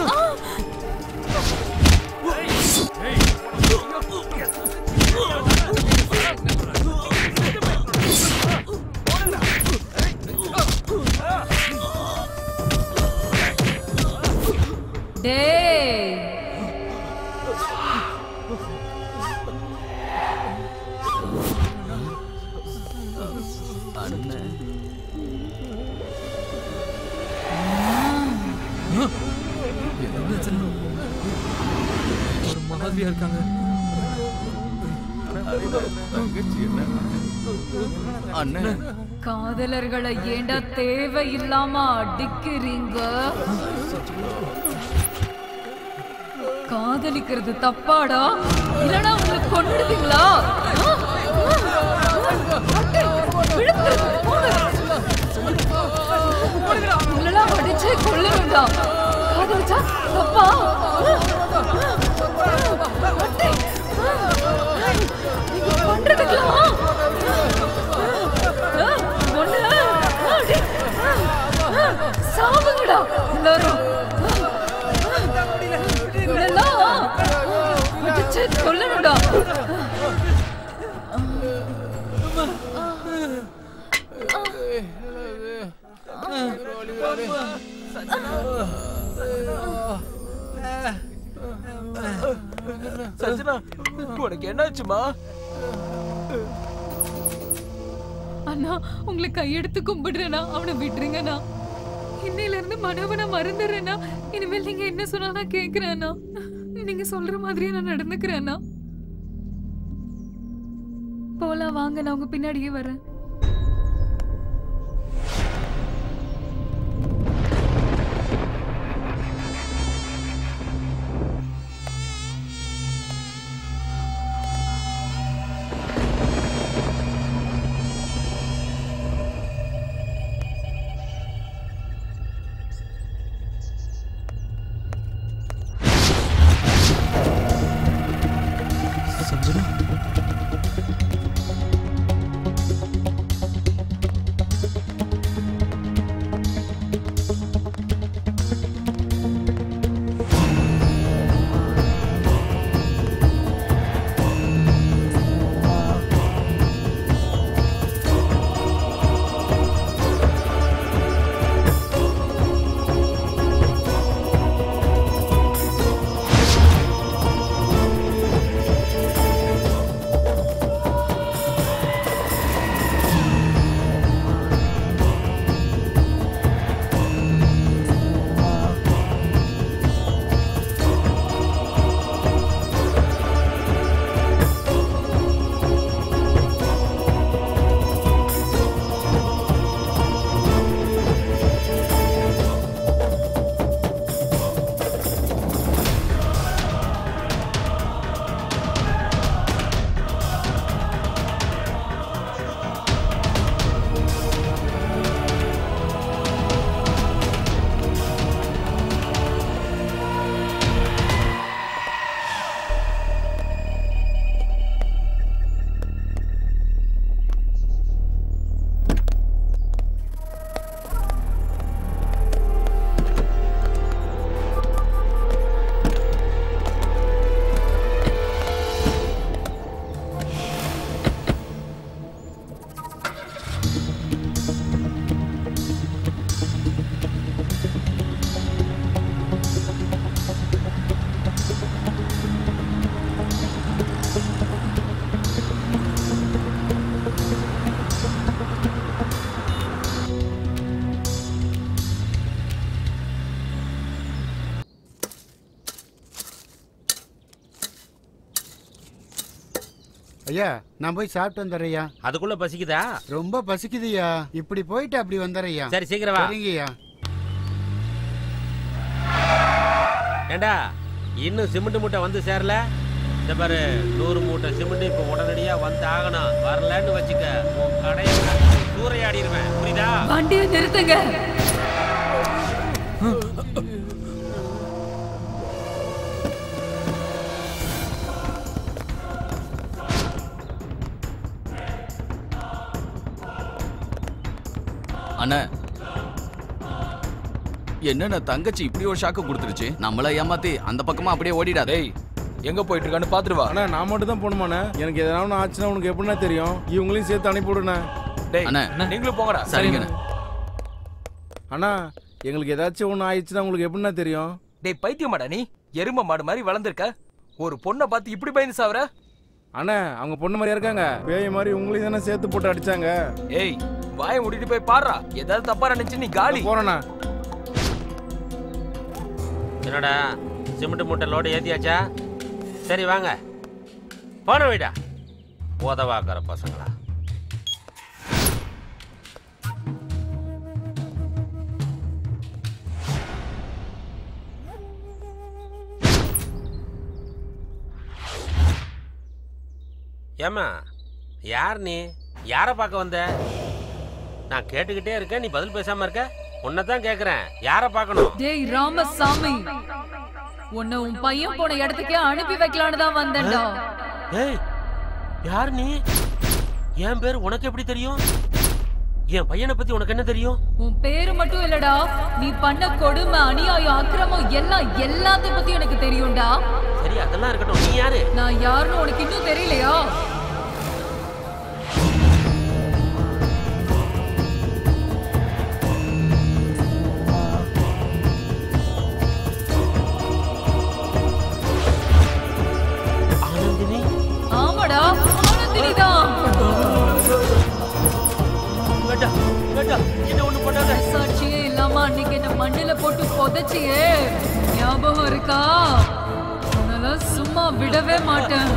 டேய் ஒரு மாதிரியா இருக்காங்க. காதலர்களை ஏண்டா தேவையில்லாம அடிக்கிறீங்க? காதலிக்கிறது தப்பாடா? இல்லனா உங்களை கொன்னுடுவீங்களா? உங்களெல்லாம் அடிச்சு கொல்ல வேண்டாம். காதலிச்சா தப்பா? நீங்க பண்றதுக்கெல்லாம் சாவுங்கடா எல்லாரும். கொல்லணும்டா. சஞ்சனா உனக்கு என்னாச்சுமா? அண்ணா உங்களை கையெடுத்து கும்பிடுறேனா, அவனை விட்டுருங்கண்ணா. இன்னையில இருந்து மனவனை மறந்துடுறேன்னா. இனிமேல் நீங்க என்ன சொன்னா நான் கேக்குறேன்னா. நீங்க சொல்ற மாதிரியே நான் நடந்துக்கிறேன்னா. போலாம் வாங்க, நான் உங்க பின்னாடியே வரேன். சஞ்சனா ஐயா நான் போய் சாப்பிட்டு வந்துடுறேயா. அதுக்குள்ள பசிக்குதா? ரொம்ப பசிக்குதுயா. இப்படி போயிட்டு அப்படி வந்துடுறேயா. சரி சீக்கிரம் வா. சரிங்கய்யா. ஏண்டா இன்னும் சிமெண்ட் மூட்டை வந்து சேரல? இந்த பாரு 100 மூட்டை சிமெண்ட் இப்போ உடனடியா வந்து ஆகணும். வரலன்னு வச்சுக்க உன் கடையை சூறையாடிடுவேன். புரியுதா? வண்டியை நிறுத்துங்க. அண்ணா என்ன தங்கச்சி இப்படி ஒரு ஷாக்கு கொடுத்துருச்சு. நம்மள ஏமாத்தி அந்த பக்கமா அப்படியே ஓடிடாதே. எங்க போயிட்டு இருக்கான்னு பாத்துட்டு வா. அண்ணா நான் மட்டும் தான் போகணுமாண்ணே? எனக்கு எதனா ஆச்சுன்னா உனக்கு எப்படின்னா தெரியும்? இவங்களையும் சேர்த்து அனுப்பி விடுண்ணே. டேய் நீங்களும் போங்கடா. சரிங்கண்ணே. அண்ணா எங்களுக்கு ஏதாச்சும் ஒன்று ஆயிடுச்சுன்னா உங்களுக்கு எப்படின்னா தெரியும்? டேய் பைத்தியமாடா நீ? எரும மாடு மாதிரி வளர்ந்துருக்க. ஒரு பொண்ணை பார்த்து இப்படி பயந்து சாவற? அண்ணா அவங்க பொண்ணு மாதிரியா இருக்காங்க. பேய் மாதிரி உங்களையும் தானே சேர்த்து போட்டு அடிச்சாங்க. ஏய் வாயை மூடிட்டு போய் பாடுறா. ஏதாவது தப்பா நினைச்சு நீ காலி. போறேண்ணா. என்னடா சிமெண்ட் மூட்டை லோடு ஏத்தியாச்சா? சரி வாங்க போன வீடா உதவாக்கிற பசங்களா. ஏமா யார் நீ? யாரை பார்க்க வந்த? நான் கேட்டுக்கிட்டே இருக்கேன், நீ பதில் பேசாம இருக்க. உன்னதான் கேக்குறேன், யாரை பார்க்கணும்? டேய் ராமசாமி, உன்னை உன் பையன் போன இடத்துக்கே அனுப்பி வைக்கலான்னு தான் வந்தேன்டா. ஏய் யார் நீ? என் பேர் உனக்கு எப்படி தெரியும்? என் பையனை பத்தி உனக்கு என்ன தெரியும்? உன் பேரு மட்டும் இல்லடா, நீ பண்ண கொடுமை, அநியாயம், அக்கிரமம் எல்லாத்தையும் பத்தி எனக்கு தெரியும்டா. சரி அதெல்லாம் இருக்கட்டும், நீ யாரு? நான் யாருன்னு உனக்கு இன்னும் தெரியலையா? ஆமாடா ஆனந்தினி தான். சாட்சியே இல்லாம அன்னைக்கு என்ன மண்ணில போட்டு புதைச்சியே, ஞாபகம் இருக்கா? உன்னால சும்மா விடவே மாட்டேன்.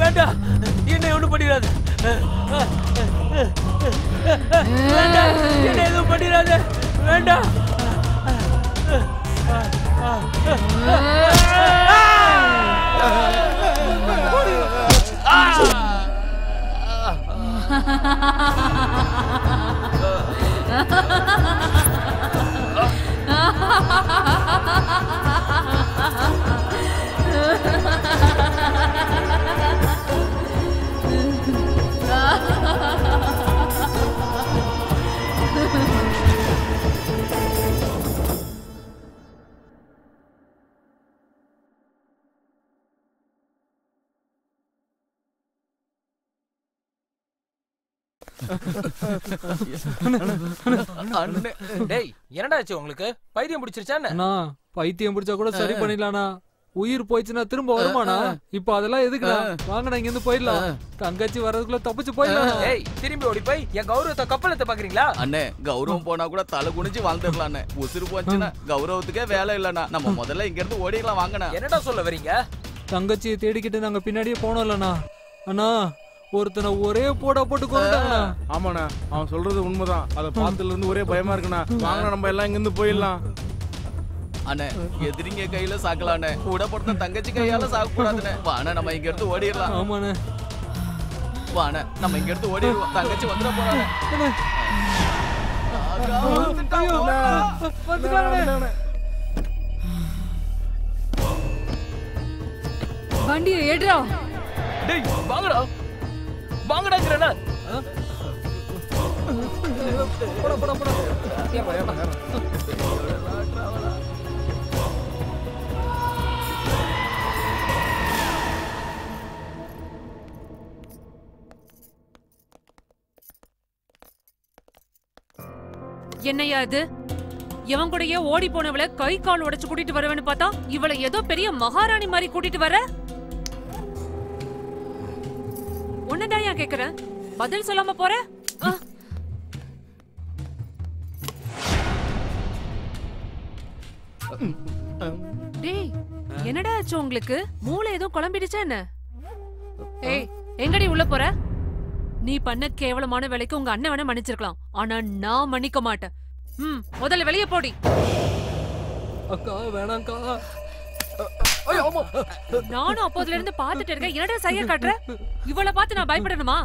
வேண்டாம், என்ன ஒண்ணும் பண்ணிடாது. வேண்டாம், என்ன எதுவும் பண்ணிடாது. வேண்டாம். டேய் என்னடா ஆச்சு உங்களுக்கு? பைத்தியம் பிடிச்சிருச்சா? அண்ணா பைத்தியம் பிடிச்சா கூட சரி பண்ணிடலாம்ண்ணா. உயிர் போயிடுச்சுன்னா திரும்ப வருமாண்ணா? இப்ப அதெல்லாம் எதுக்குண்ணா? வாங்கண்ணா இங்க இருந்து போயிடலாம். தங்கச்சி வர்றதுக்குள்ள தப்பிச்சு போயிடலாம். ஏய் திரும்பி ஓடி போய் என் கௌரவத்தை கப்பலத்தை பாக்குறீங்களா? அண்ணே கௌரவம் போனா கூட தலை குனிஞ்சு வாழ்ந்துடலாம் அண்ணே. உசுறு போச்சுன்னா கௌரவத்துக்கே வேலை இல்லண்ணா. நம்ம முதல்ல இங்க இருந்து ஓடிடலாம் வாங்கண்ணா. என்னடா சொல்ல வரீங்க? தங்கச்சியை தேடிக்கிட்டு நாங்க பின்னாடியே போனோம் இல்லண்ணா. அண்ணா ஒருத்தனை ஒரே போடா போட்டு கொண்டுட்டாங்கண்ணா. ஆமாண்ணா அவன் சொல்றது உண்மைதான். அதை பார்த்ததுல இருந்து ஒரே பயமா இருக்குண்ணா. வாங்கண்ணா நம்ம எல்லாம் இங்க இருந்து போயிடலாம். அண்ணே எதிரிங்க கையில சாக்கலாண்ணே, கூட போட்ட தங்கச்சி கையால சாக்க கூடாதுண்ணே. வாண்ணா நம்ம இங்க இருந்து ஓடிடலாம். ஆமாண்ணே வாண்ணா நம்ம இங்க இருந்து ஓடிடுவோம். தங்கச்சி வந்துட போறாங்க. வண்டியை ஏடுறா. டேய் வாங்கடா வாங்கடாங்கறேனா? போடா போடா போடா. என்னையா இது? இவன் கூடயே ஓடி போனவளை கை கால் உடைச்சு கூட்டிட்டு வரவேன்னு பார்த்தா இவளை ஏதோ பெரிய மகாராணி மாதிரி கூட்டிட்டு வர. உன்னதான் ஏன் கேக்குறேன், பதில் சொல்லாம போற? டேய், என்னடா ஆச்சு உங்களுக்கு? மூளை ஏதோ குழம்பிடுச்சா என்ன? ஏய், எங்கடி உள்ள போற? நீ பண்ண கேவலமான வேலைக்கு உங்க அண்ணன் வேணா மன்னிச்சிருக்கலாம், ஆனா நான் மன்னிக்க மாட்டேன். முதல்ல வெளியே போடி. அக்கா வேணாம்க்கா. நானும் அப்போதுல இருந்து பாத்துட்டு இருக்கேன், என்னடா சைய காட்டுற? இவளை பார்த்து நான் பயப்படணுமா?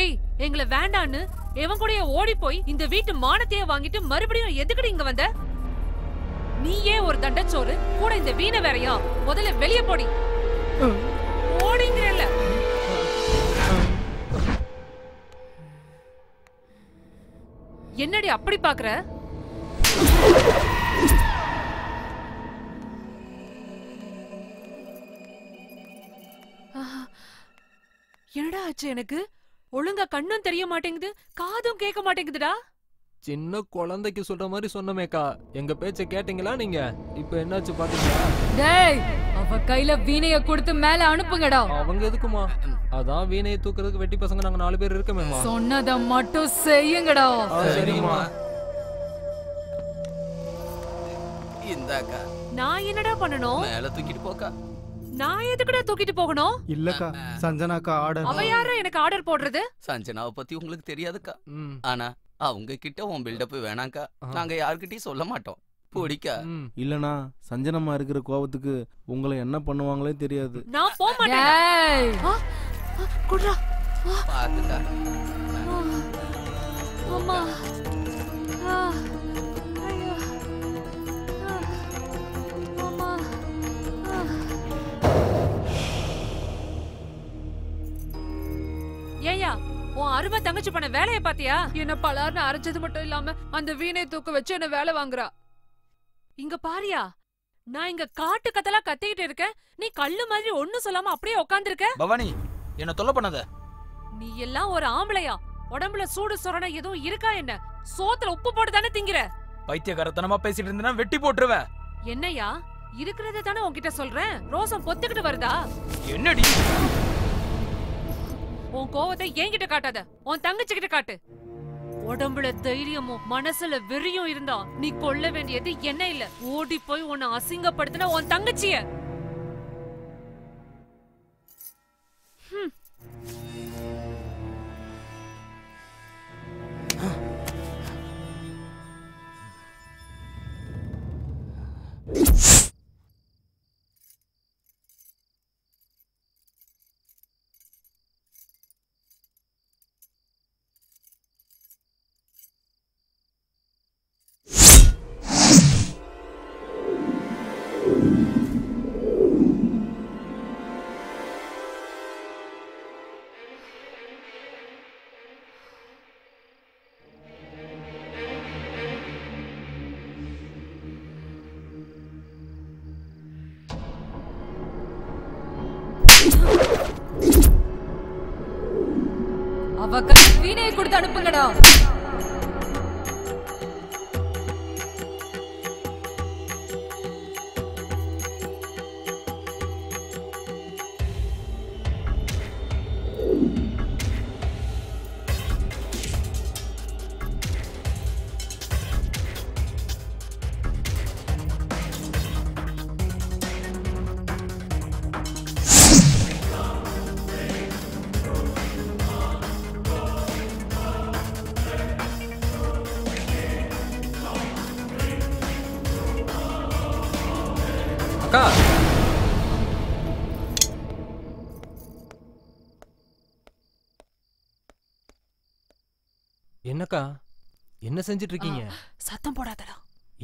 ஏய், எங்களை வேண்டான்னு எவன் கூடயே ஓடி போய் இந்த வீட்டு மானத்தையே வாங்கிட்டு மறுபடியும் எதுக்குடி இங்க வந்த? நீயே ஒரு தண்டச்சோறு, கூட இந்த வீணை வேறையா? முதல்ல வெளியே போடி. ஓடிங்கறல்ல. என்னடி அப்படி பாக்குற? என்னடா ஆச்சு எனக்கு? ஒழுங்கா கண்ணும் தெரிய மாட்டேங்குது, காதும் கேட்க மாட்டேங்குதுடா. சின்ன குழந்தைக்கு சொல்ற மாதிரி சொன்னமேக்கா, எங்க பேச்ச கேட்டீங்களா நீங்க? இப்ப என்னாச்சு பாத்தீங்களா? டேய், அவ கையில வீணைய கொடுத்து மேல அனுப்புங்கடா. அவங்க எதுக்குமா? அதான் வீணையை தூக்குறதுக்கு வெட்டி பசங்க நாங்க 4 பேர் இருக்கமேமா. சொன்னத மட்டும் செய்யுங்கடா. சரிம்மா. இந்தாக்கா. நான் என்னடா பண்ணணும்? மேல தூக்கிட்டு போக்கா. நான் எதுக்குடா தூக்கிட்டு போகணும்? இல்லக்கா, சஞ்சனாக்கா ஆர்டர். அவ யாரா எனக்கு ஆர்டர் போடுறது? சஞ்சனாவை பத்தி உங்களுக்கு தெரியாதுக்கா. ஆனா அவங்க கிட்ட உன் பில்டப் வேணாக்கா, நாங்க யார்கிட்டயும் சொல்ல மாட்டோம். பிடிக்கா? இல்லனா சஞ்சனம்மா இருக்கிற கோபத்துக்கு உங்களை என்ன பண்ணுவாங்களே தெரியாது. நான் போக மாட்டேன். குட்ரா. பாத்துக்கா. அம்மா. ஏயா, உன் அருமை தங்கச்சி பண்ண வேலையை பாத்தியா? என்ன பலார்னு அரைச்சது மட்டும் இல்லாம அந்த வீணை தூக்க வச்சு என்ன வேலை வாங்குறா. இங்க பாரியா, நான் இங்க காட்டு கத்தலா கத்திக்கிட்டு இருக்கேன், நீ கல்லு மாதிரி ஒண்ணும் சொல்லாம அப்படியே உட்கார்ந்து இருக்க. பவானி, என்ன தொல்லை பண்ணாத. நீ எல்லாம் ஒரு ஆம்பளையா? உடம்புல சூடு சொரணை எதுவும் இருக்கா என்ன? சோத்துல உப்பு போட்டு தானே திங்கிற? பைத்தியக்காரத்தனமா பேசிட்டு இருந்தனா வெட்டி போட்டுருவேன். என்னையா, இருக்கிறத தானே உன்கிட்ட சொல்றேன், ரோசம் பொத்துக்கிட்டு வருதா? என்னடி? உன் கோவத்தை என்கிட்ட காட்டாத, உன் தங்கச்சி கிட்ட காட்டு. உடம்புல தைரியமும் மனசுல வெறியும் இருந்தா நீ கொல்ல வேண்டியது என்ன இல்ல, ஓடி போய் உன்னை அசிங்கப்படுத்தின உன் தங்கச்சிய. அவ கையில வீணையை கொடுத்து அனுப்புங்கடா. அக்கா, என்னக்கா என்ன செஞ்சிட்டு இருக்கீங்க? சத்தம் போடாதடா.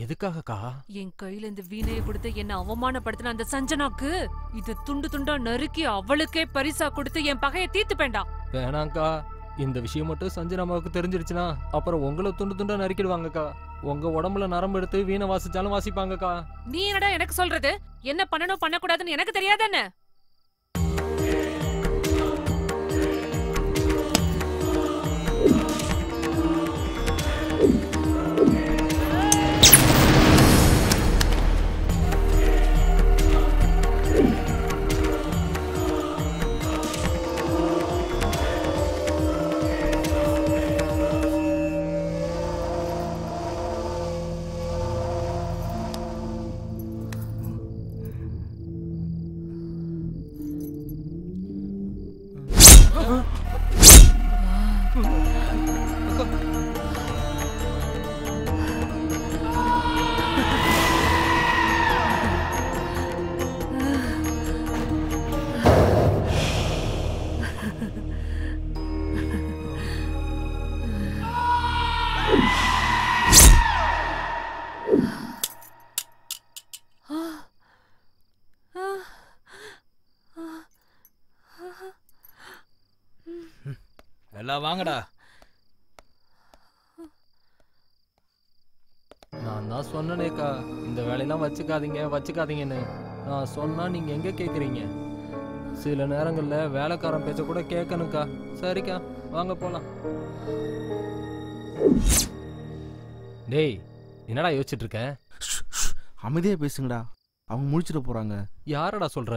எதுக்காகக்கா? என் கையில இந்த வீணையை கொடுத்து என்ன அவமானப்படுத்தின அந்த சஞ்சனாக்கு இது துண்டு துண்டா நறுக்கி அவளுக்கே பரிசா கொடுத்து என் பகையை தீர்த்துப்பேண்டா. வேணாக்கா, இந்த விஷயம் மட்டும் சஞ்சனாமாவுக்கு தெரிஞ்சிருச்சுன்னா அப்புறம் உங்களை துண்டு துண்டா நறுக்கிடுவாங்கக்கா. உங்க உடம்புல நரம்பு எடுத்து வீணை வாசிச்சாலும் வாசிப்பாங்கக்கா. நீ என்னடா எனக்கு சொல்றது? என்ன பண்ணணும் பண்ணக்கூடாதுன்னு எனக்கு தெரியாதானே? எல்லாம் வாங்கடா. நான் தான் சொன்னேனேக்கா, இந்த வேலையெல்லாம் வச்சுக்காதீங்கன்னு. நான் சொன்னா நீங்க எங்க கேக்குறீங்க? சில நேரங்கள்ல வேலைக்காரன் பேச்ச கூட கேட்கணுக்கா. சரிக்கா, வாங்க போலாம். டேய், என்னடா யோசிச்சுட்டு இருக்க? அமைதியா பேசுங்கடா, அவங்க முடிச்சிட போறாங்க. யாரடா சொல்ற?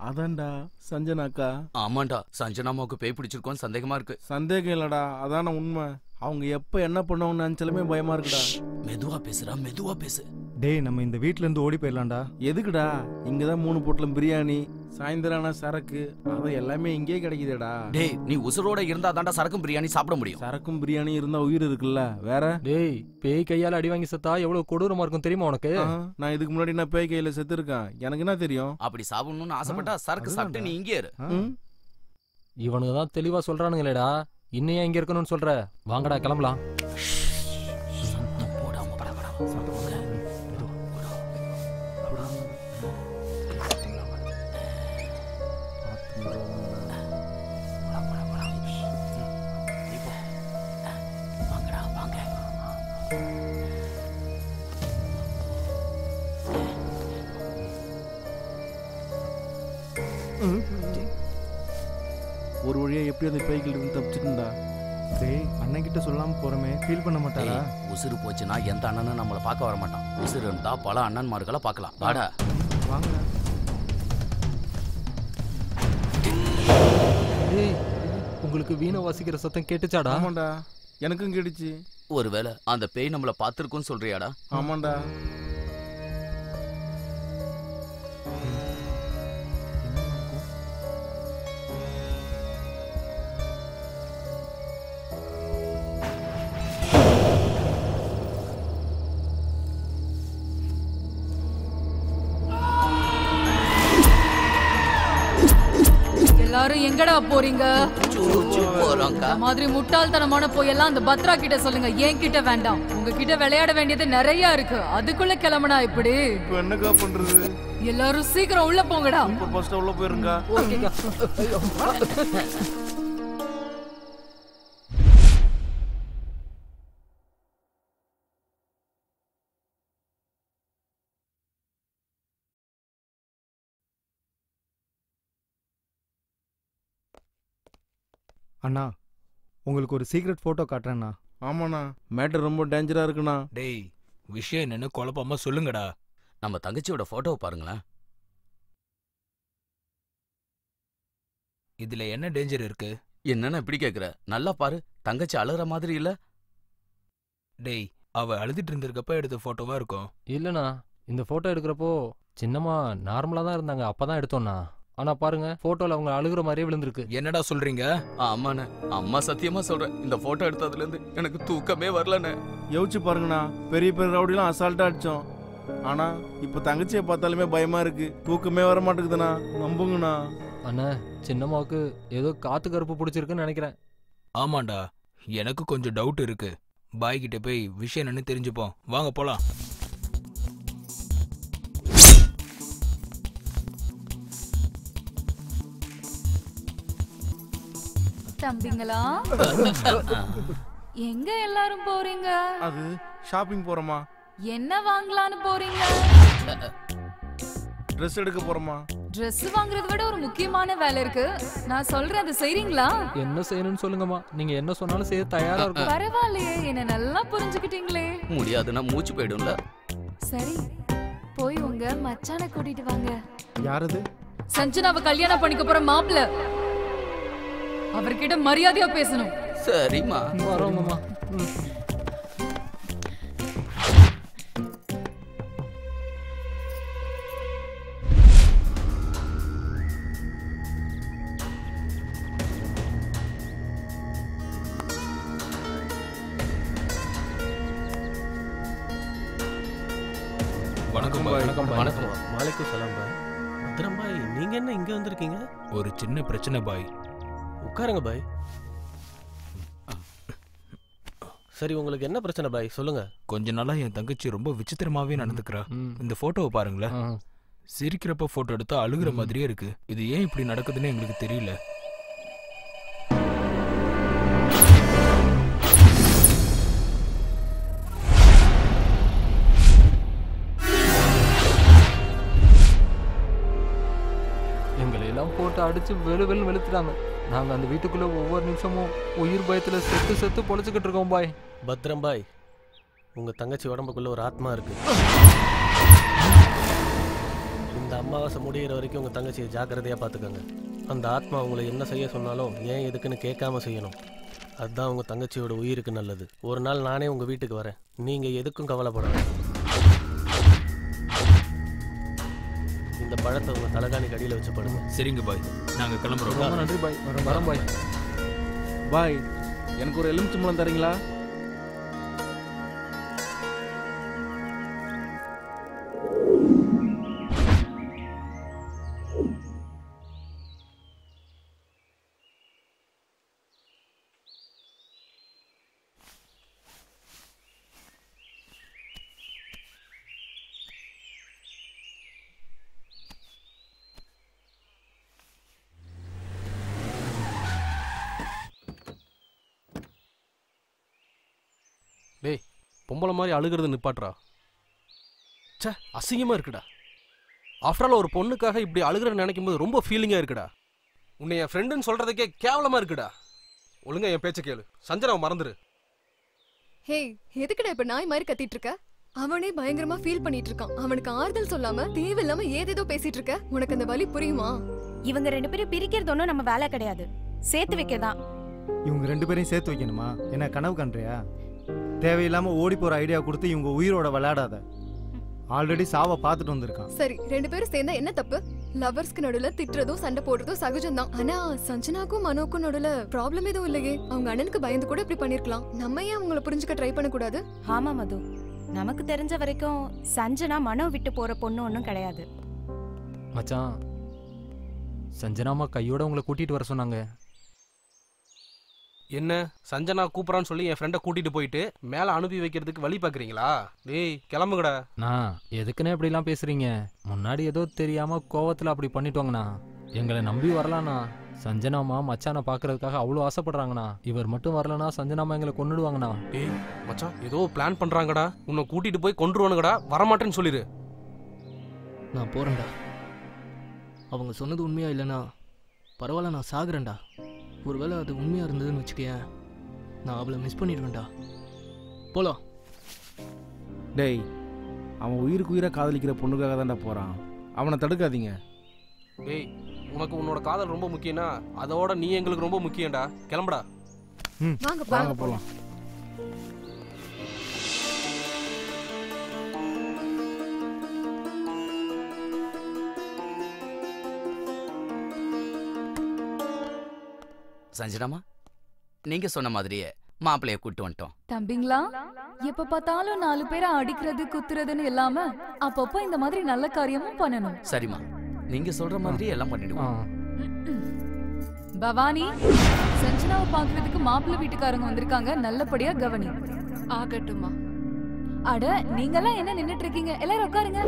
அதான்டா சஞ்சனாக்கா. ஆமாண்டா, சஞ்சனாமாவுக்கு பேய் பிடிச்சிருக்கோன்னு சந்தேகமா இருக்கு. சந்தேகம் இல்லடா, அதான உண்மை. அவங்க எப்ப என்ன பண்ணுவாங்கன்னு நினைச்சாலுமே பயமா இருக்குடா. மெதுவா பேசுறா, மெதுவா பேசு. டேய், நம்ம இந்த வீட்ல இருந்து ஓடி போயிடலாம்டா. எதுக்குடா? இங்கதான் 3 பொட்டலம் பிரியாணி, சாயந்தரான சரக்கு, அது எல்லாமே இங்கே கிடைக்குதுடா. டேய், நீ உசுரோட இருந்தா தாண்டா சரக்கும் பிரியாணி சாப்பிட முடியும். சரக்கும் பிரியாணி இருந்தா உயிர் இருக்குல்ல, வேற? டேய், பேய் கையால அடி வாங்கி செத்தா எவ்வளவு கொடூரமா இருக்கும் தெரியுமா உனக்கு? நான் இதுக்கு முன்னாடி நான் பேய் கையில செத்து இருக்கேன், எனக்கு என்ன தெரியும்? அப்படி சாப்பிடணும்னு ஆசைப்பட்டா சரக்கு சாப்பிட்டு நீ இங்கே இரு. இவனுங்க தான் தெளிவா சொல்றானுங்களேடா, இன்னும் இங்க இருக்கணும்னு சொல்ற? வாங்கடா கிளம்பலாம். ஒரு வழியா எப்படி அந்த பேய்கிட்ட இருந்து தப்பிச்சிட்டுடா. டேய், அண்ணன் கிட்ட சொல்லாம போறமே, ஃபீல் பண்ண மாட்டாரா? உசுறு போச்சுன்னா எந்த அண்ணனும் நம்மளை பார்க்க வர மாட்டான். உசுறு இருந்தா பல அண்ணன்மார்களை பார்க்கலாம். வாடா, வாங்க. டேய், உங்களுக்கு வீணை வாசிக்கிற சத்தம் கேட்டுச்சாடா? ஆமாண்டா, எனக்கும் கேட்டுச்சு. ஒருவேளை அந்த பேய் நம்மள பார்த்திருக்கும்னு சொல்றியாடா? ஆமாண்டா. எல்லாரும் எங்கடா போறீங்க? போறோம்க்கா. மாதிரி முட்டாள்தனமான போயெல்லாம் அந்த பத்ரா கிட்ட சொல்லுங்க, ஏன் கிட்ட வேண்டாம். உங்ககிட்ட விளையாட வேண்டியது நிறைய இருக்கு, அதுக்குள்ள கிளம்புனா இப்படி? இப்போ என்னக்கா பண்றது? எல்லாரும் சீக்கிரம் உள்ள போங்கடா. ஃபர்ஸ்ட் உள்ள போயிருங்க. ஓகேக்கா. அண்ணா, உங்களுக்கு ஒரு சீக்ரெட் போட்டோ காட்டுறேண்ணா. ஆமாண்ணா, மேட்டர் ரொம்ப டேஞ்சரா இருக்குண்ணா. டேய், விஷயம் என்னன்னு குழப்பமா சொல்லுங்கடா. நம்ம தங்கச்சியோட போட்டோவை பாருங்களேன். இதுல என்ன டேஞ்சர் இருக்கு? என்னன்னு எப்படி கேக்குற? நல்லா பாரு, தங்கச்சி அழுற மாதிரி இல்ல? டேய், அவ அழுதுட்டு இருந்திருக்கப்ப எடுத்த போட்டோவா இருக்கும். இல்லண்ணா, இந்த போட்டோ எடுக்கிறப்போ சின்னமா நார்மலா தான் இருந்தாங்க, அப்பதான் எடுத்தோம்ண்ணா. ஆனா பாருங்க, போட்டோல அவங்க அழுகுற மாதிரியே விழுந்திருக்கு. என்னடா சொல்றீங்க? ஆமாண்ணே, அம்மா சத்தியமா சொல்றேன், இந்த போட்டோ எடுத்ததுல இருந்து எனக்கு தூக்கமே வரலண்ணே. யோசிச்சு பாருங்கண்ணா, பெரிய பெரிய ரவுடிலாம் அசால்ட்டா அடிச்சோம். ஆனா இப்ப தங்கச்சியை பார்த்தாலுமே பயமா இருக்கு, தூக்கமே வர மாட்டேங்குதுண்ணா. நம்புங்கண்ணா. அண்ணா, சின்னம்மாவுக்கு ஏதோ காத்து கருப்பு பிடிச்சிருக்குன்னு நினைக்கிறேன். ஆமாண்டா, எனக்கு கொஞ்சம் டவுட் இருக்கு. பாய் கிட்ட போய் விஷயம் என்னன்னு தெரிஞ்சுப்போம். வாங்க போலாம். தம்பிங்களா எங்க எல்லாரும் போறீங்க? அது ஷாப்பிங் போறோமா. என்ன வாங்கலாம்னு போறீங்க? ட்ரெஸ் எடுக்க போறோமா. Dress வாங்குறத விட ஒரு முக்கியமான வேலை இருக்கு. நான் சொல்றேன், அதை செய்றீங்களா? என்ன செய்யணும்னு சொல்லுங்கம்மா. நீங்க என்ன சொன்னாலும் செய்ய தயாரா இருக்கும். பரவாயில்லையே, என்ன நல்லா புரிஞ்சுக்கிட்டீங்களே. முடியாதுன்னா மூச்சு போயிடும்ல. சரி, போய் உங்க மச்சானை கூட்டிட்டு வாங்க. யாரது? சஞ்சனாவை கல்யாணம் பண்ணிக்க போற மாப்பிள்ள. அவர்கிட்ட மரியாதையா பேசணும். சரிம்மா. வரோங்கம்மா. வணக்கம் பாய். வணக்கம் பாய். வணக்கம். வாலைக்கும் சலாம் பாய். பத்ரம் பாய், நீங்க என்ன இங்க வந்திருக்கீங்க? ஒரு சின்ன பிரச்சனை பாய். உட்காருங்க பாய். சரி, உங்களுக்கு என்ன பிரச்சனை பாய், சொல்லுங்க. கொஞ்ச நாளா என் தங்கச்சி ரொம்ப விசித்திரமாவே நடந்துக்கிறா. இந்த போட்டோவை பாருங்களேன். சிரிக்கிறப்ப போட்டோ எடுத்தா அழுகுற மாதிரியே இருக்கு. இது ஏன் இப்படி நடக்குதுன்னு எங்களுக்கு தெரியல. எங்களை எல்லாம் போட்டு அடிச்சு வெளுன்னு வெளுத்துட்டாங்க. நாங்க அந்த வீட்டுக்குள்ள ஒவ்வொரு நிமிஷமும் உயிர் பயத்துல செத்து செத்து பொழைச்சுக்கிட்டு இருக்கோம் பாய். பத்ரம் பாய், உங்க தங்கச்சி உடம்புக்குள்ள ஒரு ஆத்மா இருக்கு. இந்த அமாவாசை முடிகிற வரைக்கும் உங்க தங்கச்சியை ஜாக்கிரதையா பாத்துக்கோங்க. அந்த ஆத்மா உங்களை என்ன செய்ய சொன்னாலும் ஏன் எதுக்குன்னு கேட்காம செய்யணும். அதுதான் உங்க தங்கச்சியோட உயிருக்கு நல்லது. ஒரு நாள் நானே உங்க வீட்டுக்கு வரேன். நீங்க எதுக்கும் கவலைப்படாத. இந்த பழத்தை உங்க தலைகாணி கடியில வச்சு படுங்க. சரிங்க பாய், நாங்க கிளம்புறோம். ரொம்ப நன்றி பாய். வரோம் பாய். பாய், எனக்கு ஒரு எலுமிச்சம்பழம் தரீங்களா? டேய், பொம்பளை மாதிரி அழுகிறது நிப்பாட்றா. சே, அசிங்கமா இருக்குடா. ஆஃப்டர் ஆல் ஒரு பொண்ணுக்காக இப்படி அழுகிறன்னு நினைக்கும் போது ரொம்ப ஃபீலிங்கா இருக்குடா. உன்னை என் ஃப்ரெண்டுன்னு சொல்றதுக்கே கேவலமா இருக்குடா. ஒழுங்கா என் பேச்ச கேளு. சஞ்சனாவை மறந்துரு. ஹே, எதுக்குடா இப்ப நாய் மாதிரி கத்திட்டு இருக்க? அவனே பயங்கரமா ஃபீல் பண்ணிட்டு இருக்கான். அவனுக்கு ஆறுதல் சொல்லாம தேவையில்லாம ஏதேதோ பேசிட்டு இருக்க. உனக்கு அந்த வலி புரியுமா? இவங்க ரெண்டு பேரும் பிரிக்கிறது ஒன்றும் நம்ம வேலை கிடையாது, சேர்த்து வைக்கதான். இவங்க ரெண்டு பேரையும் சேர்த்து வைக்கணுமா? என்ன கனவு கண்றியா? தேவையில்லாம ஓடி போற ஐடியா கொடுத்து இவங்க உயிரோட விளையாடாத. ஆல்ரெடி சாவை பார்த்துட்டு வந்திருக்கான். சரி, ரெண்டு பேரும் சேர்ந்தா என்ன தப்பு? லவர்ஸ்க்கு நடுவுல திட்டுறதும் சண்டை போடுறதும் சகஜம்தான். ஆனா சஞ்சனாக்கும் மனோக்கும் நடுவுல ப்ராப்ளம் எதுவும் இல்லையே. அவங்க அண்ணனுக்கு பயந்து கூட இப்படி பண்ணிருக்கலாம். நம்ம ஏன் அவங்கள புரிஞ்சுக்க ட்ரை பண்ண கூடாது? ஆமா மது, நமக்கு தெரிஞ்ச வரைக்கும் சஞ்சனா மனோ விட்டு போற பொண்ணு ஒன்றும் கிடையாது. மச்சான், சஞ்சனாமா கையோட உங்களை கூட்டிட்டு வர சொன்னாங்க. என்ன, சஞ்சனா கூப்பிடான்னு சொல்லி என் ஃப்ரெண்டை கூட்டிட்டு போயிட்டு மேல அனுப்பி வைக்கிறதுக்கு வழி பாக்குறீங்களா? டேய், கிளம்புங்கடா. நான் எதுக்குன்னு இப்படிலாம் பேசுறீங்க? முன்னாடி ஏதோ தெரியாம கோவத்துல அப்படி பண்ணிட்டோங்கண்ணா. எங்களை நம்பி வரலாண்ணா. சஞ்சனாமா மச்சானை பாக்குறதுக்காக அவ்வளோ ஆசைப்படுறாங்கண்ணா. இவர் மட்டும் வரலனா சஞ்சனாமா எங்களை கொன்னுடுவாங்கண்ணா. டேய் மச்சான், ஏதோ பிளான் பண்றாங்கடா. உன்னை கூட்டிட்டு போய் கொன்றுவானுங்கடா. வரமாட்டேன்னு சொல்லிரு. நான் போறேன்டா. அவங்க சொன்னது உண்மையா இல்லைன்னா பரவாயில்ல, நான் சாகுறேன்டா. ஒருவேளை அது உண்மையா இருந்ததுன்னு வச்சுக்கேன், நான் அவளை மிஸ் பண்ணிடுவேன்டா. போலாம். டேய், அவன் உயிருக்கு உயிரை காதலிக்கிற பொண்ணுக்காக தான்டா போறான். அவனை தடுக்காதீங்க. டேய், உனக்கு உன்னோட காதல் ரொம்ப முக்கியம்னா அதோட நீ எங்களுக்கு ரொம்ப முக்கியம்டா. கிளம்புடா. வாங்க போலாம். சஞ்சனாமா, நீங்க சொன்ன மாதிரியே மாப்பிள்ளைய கூட்டு வந்துட்டோம். தம்பிங்களா, எப்ப பார்த்தாலும் 4 பேரை அடிக்கிறது குத்துறதுன்னு இல்லாம அப்பப்போ இந்த மாதிரி நல்ல காரியமும் பண்ணணும். சரிம்மா, நீங்க சொல்ற மாதிரி எல்லாம் பண்ணிடுவோம். பவானி, சஞ்சனாவை பாக்குறதுக்கு மாப்பிள்ளை வீட்டுக்காரங்க வந்திருக்காங்க, நல்லபடியா கவனி. ஆகட்டுமா. அட, நீங்கெல்லாம் என்ன நின்னுட்டு இருக்கீங்க? எல்லாரும் உட்காருங்க.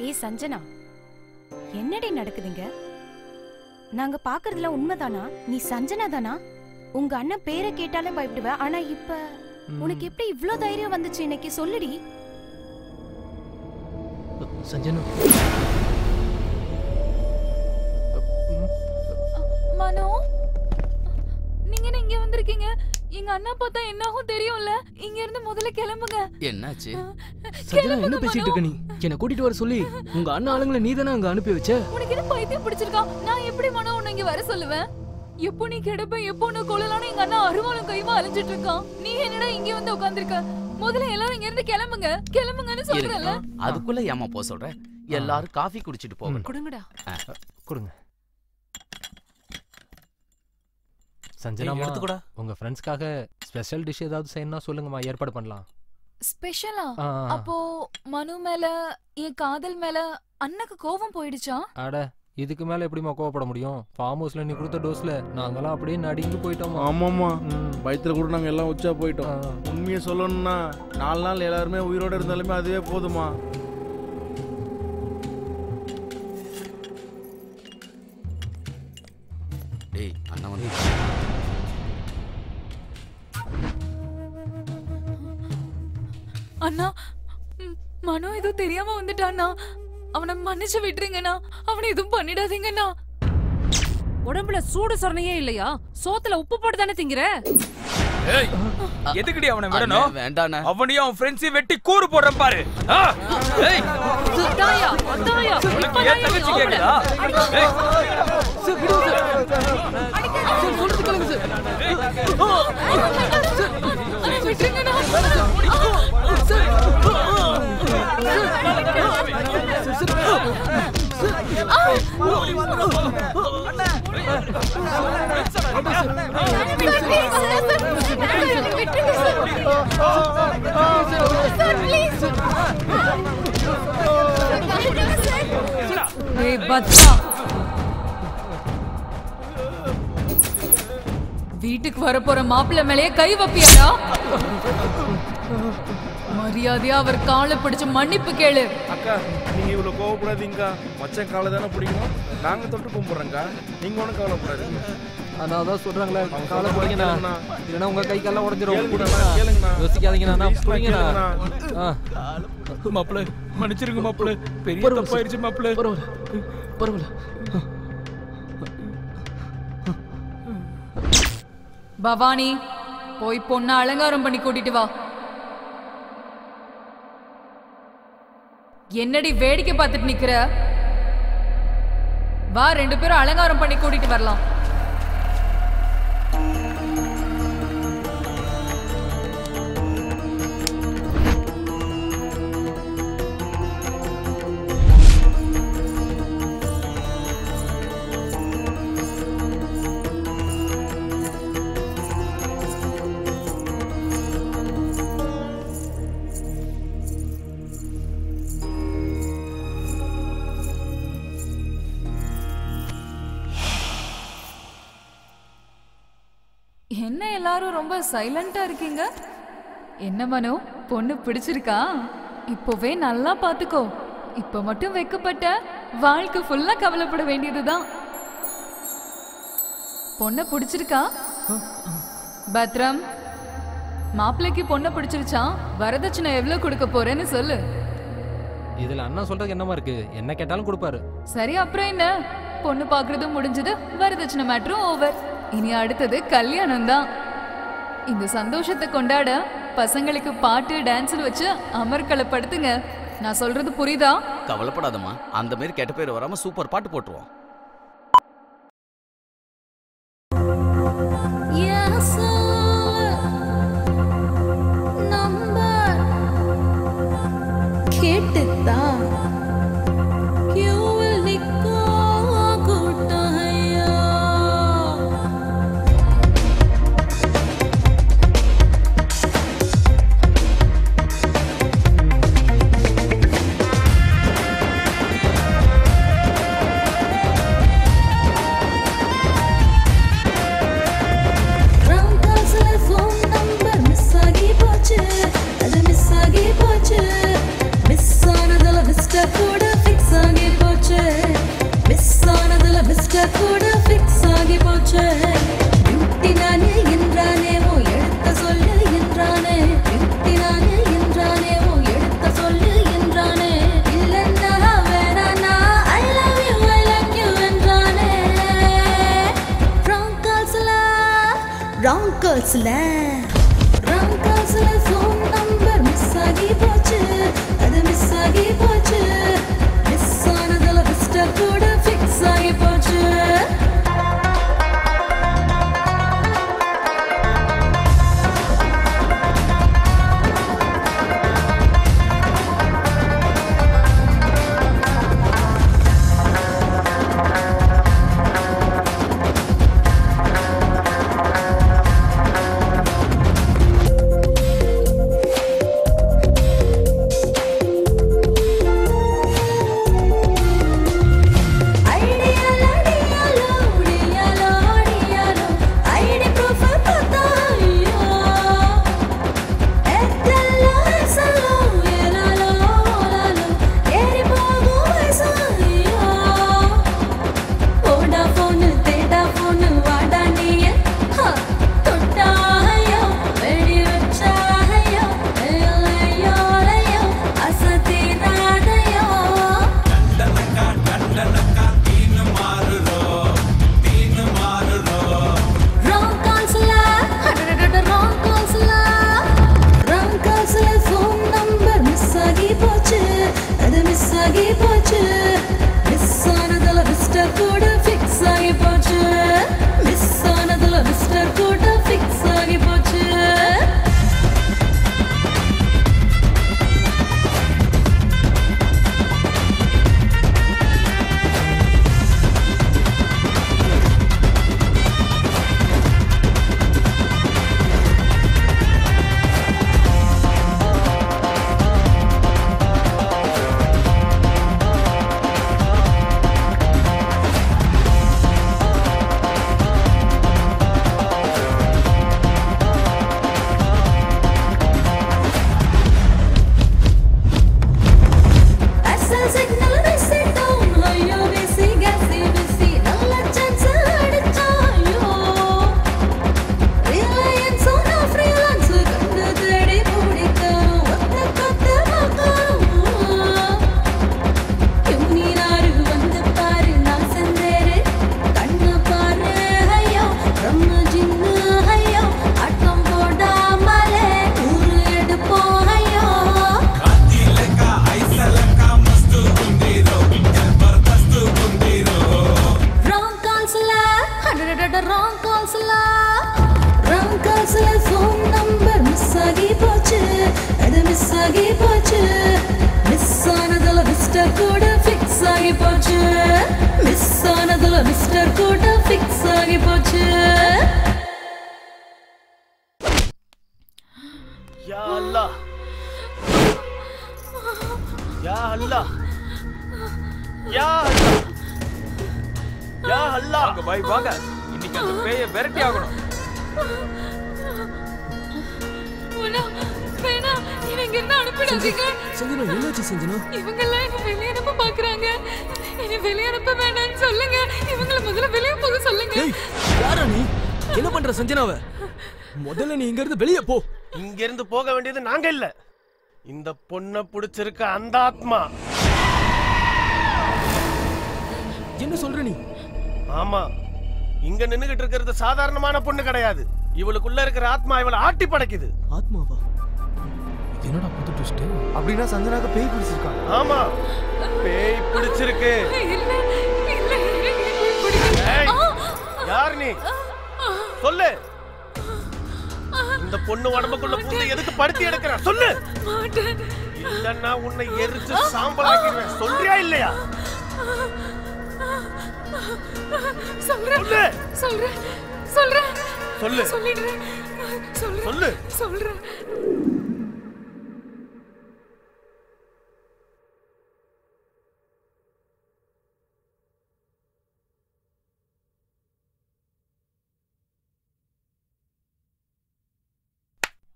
ஏய் சஞ்சனா, என்னடி நடக்குதுங்க? நாங்க பாக்குறதுல உண்மைதானா? நீ சஞ்சனா தானா? உங்க அண்ணன் பேரை கேட்டாலே பயப்படுவ. ஆனா இப்ப உனக்கு எப்படி இவ்ளோ தைரியம் வந்துச்சு? இன்னைக்கு சொல்லுடி. சஞ்சனா. மனோ, நீங்க இங்க வந்திருக்கீங்க. எங்க அண்ணா பார்த்தா என்ன ஆகும் தெரியும்ல. இங்க இருந்து முதல்ல கிளம்புங்க. என்னாச்சு? சஞ்சனா என்ன பேசிட்டு இருக்க நீ? என்ன கூட்டிட்டு வர சொல்லி உங்க அண்ணா ஆளுங்களை நீ தானே அங்க அனுப்பி வச்ச? உனக்கு என்ன பைத்தியம் பிடிச்சிருக்கா? நான் எப்படி மனோ உன்னை இங்க வர சொல்லுவேன்? எப்போ நீ கிடப்ப, எப்போ உன்னை கொள்ளலான்னு எங்க அண்ணா அருவாளும் கைமா அலைஞ்சிட்டு இருக்கான். நீ என்னடா இங்க வந்து உட்கார்ந்திருக்க? முதல்ல எல்லாரும் இங்க இருந்து கிளம்புங்க, கிளம்புங்கன்னு சொல்றேன்ல. அதுக்குள்ள ஏமா போ சொல்ற? எல்லாரும் காஃபி குடிச்சிட்டு போங்க. கொடுங்கடா. கொடுங்க. சஞ்சனாமா, உங்க ஃப்ரெண்ட்ஸ்க்காக ஸ்பெஷல் டிஷ் ஏதாவது செய்யணும்னா சொல்லுங்கம்மா, ஏற்பாடு பண்ணலாம். ஸ்பெஷலா? அப்போ மனு மேல, என் காதல் மேல அண்ணனுக்கு கோபம் போயிடுச்சா? அட, இதுக்கு மேல எப்படிமா கோவப்பட முடியும்? ஃபார்ம் ஹவுஸ்ல நீ கொடுத்த டோஸ்ல நாங்கெல்லாம் அப்படியே நடிங்கி போயிட்டோமா. ஆமாமா, வயிற்றுல கூட நாங்க எல்லாம் உச்சா போயிட்டோம். உண்மையை சொல்லணும்னா 4 நாள் எல்லாருமே உயிரோட இருந்தாலுமே அதுவே போதுமா. டேய், அண்ணா வந்து அண்ணா, மனோ ஏதோ தெரியாம வந்துட்டானா. அவனை மன்னிச்சு விட்டுருங்கண்ணா. அவனை எதுவும் பண்ணிடாதீங்கண்ணா. உடம்புல சூடு சொரணையே இல்லையா? சோத்துல உப்பு போட்டு தானே திங்கிற? ஏய், எதுக்குடி அவனை விடணும்? வேண்டாண்ணா. அவனையும் அவன் ஃப்ரெண்ட்ஸையும் வெட்டி கூறு போடுறேன் பாரு. ஏய், அதாயா அதாயா உனக்கு ஏன் தங்கச்சி கேக்குதா? ஏய், சொல்றது கேளுங்க சார். விட்டுருங்கண்ணா. வீட்டுக்கு வரப்போற மாப்பிள்ளை மேலேயே கை வைப்பியாடா? மரியாதையா அவர் காலை பிடிச்சு மன்னிப்பு கேளு. அக்கா, நீங்க இவ்வளவு கோவப்படாதீங்கக்கா. மச்சான் காலை தானே பிடிக்கணும். நாங்க தொட்டு கும்பிடுறோம்க்கா. நீங்க ஒன்றும் கவலைப்படாதீங்க. அதான் சொல்றாங்களே, காலை பிடிங்கண்ணா, இல்லைன்னா உங்க கை கால உடஞ்சிரும். கேளுங்கண்ணா, யோசிக்காதீங்கண்ணா, பிடிங்கண்ணா. மாப்பிள்ளை மன்னிச்சிருங்க மாப்பிள்ளை, பெரிய தப்பாயிருச்சு மாப்பிள்ளை. பரவாயில்ல. பவானி, போய் பொண்ணை அலங்காரம் பண்ணி கூட்டிட்டு வா. என்னடி வேடிக்கை பார்த்துட்டு நிக்கிற? வா, 2 பேரும் அலங்காரம் பண்ணி கூட்டிட்டு வரலாம். என்ன எல்லாரும் ரொம்ப சைலண்டா இருக்கீங்க? என்ன மனோ, பொண்ணு பிடிச்சிருக்கா? இப்போவே நல்லா பாத்துக்கோ. இப்ப மட்டும் வெக்கப்பட்ட, வாழ்க்கை ஃபுல்லா கவலைப்பட வேண்டியதுதான். பொண்ணை பிடிச்சிருக்கா? பத்ரம், மாப்பிள்ளைக்கு பொண்ணை பிடிச்சிருச்சா? வரதட்சணை எவ்வளவு கொடுக்க போறேன்னு சொல்லு. இதுல அண்ணா சொல்றது என்னமா இருக்கு? என்ன கேட்டாலும் கொடுப்பாரு. சரி, அப்புறம் என்ன? பொண்ணு பாக்குறதும் முடிஞ்சது, வரதட்சணை மேட்டரும் ஓவர். இனி அடுத்தது கல்யாணம் தான். இந்த சந்தோஷத்தை கொண்டாட பசங்களுக்கு பாட்டு டான்ஸ் வச்சு அமர்க்களப்படுத்துங்க. நான் சொல்றது புரியுதா? கவலைப்படாதம்மா, அந்த மாதிரி கெட்ட பேர் வராம சூப்பர் பாட்டு போட்டுருவோம். கேட்டுதான் ராங் கால்ஸ்ல ஃபோன் நம்பர் மிஸ் ஆகி போச்சு, அது மிஸ் ஆகி போச்சு. மிஸ் ஆனதுல மிஸ்டர் கூட ஃபிக்ஸ் ஆகி போச்சு. போக வேண்டியது நாங்க இல்ல, இந்த பொண்ணை பிடிச்சிருக்க அந்த ஆத்மா. என்ன சொல்ற நீ? ஆமா, இங்க நின்னுகிட்டு இருக்கிறது சாதாரணமான பொண்ணு கிடையாது. இவளுக்குள்ள இருக்கிற ஆத்மா இவளை ஆட்டி படைக்குது. ஆத்மாவா? என்னடா புது ட்விஸ்ட்? அப்படின்னா சஞ்சனாக்கு பேய் பிடிச்சிருக்காங்க. ஆமா, பேய் பிடிச்சிருக்கு. யார் நீ? சொல்லு. இந்த பொண்ணு உடம்புக்குள்ள பூந்து எதுக்கு படுத்தி எடுக்கற? சொல்லு. இல்லன்னா உன்னை எரிச்சு சாம்பலாக்கிடுவேன். சொல்றியா இல்லையா? சொல்றேன். சொல்றேன். சொல்றேன். சொல்லு. சொல்லிடுறேன். சொல்லு. சொல்றேன்.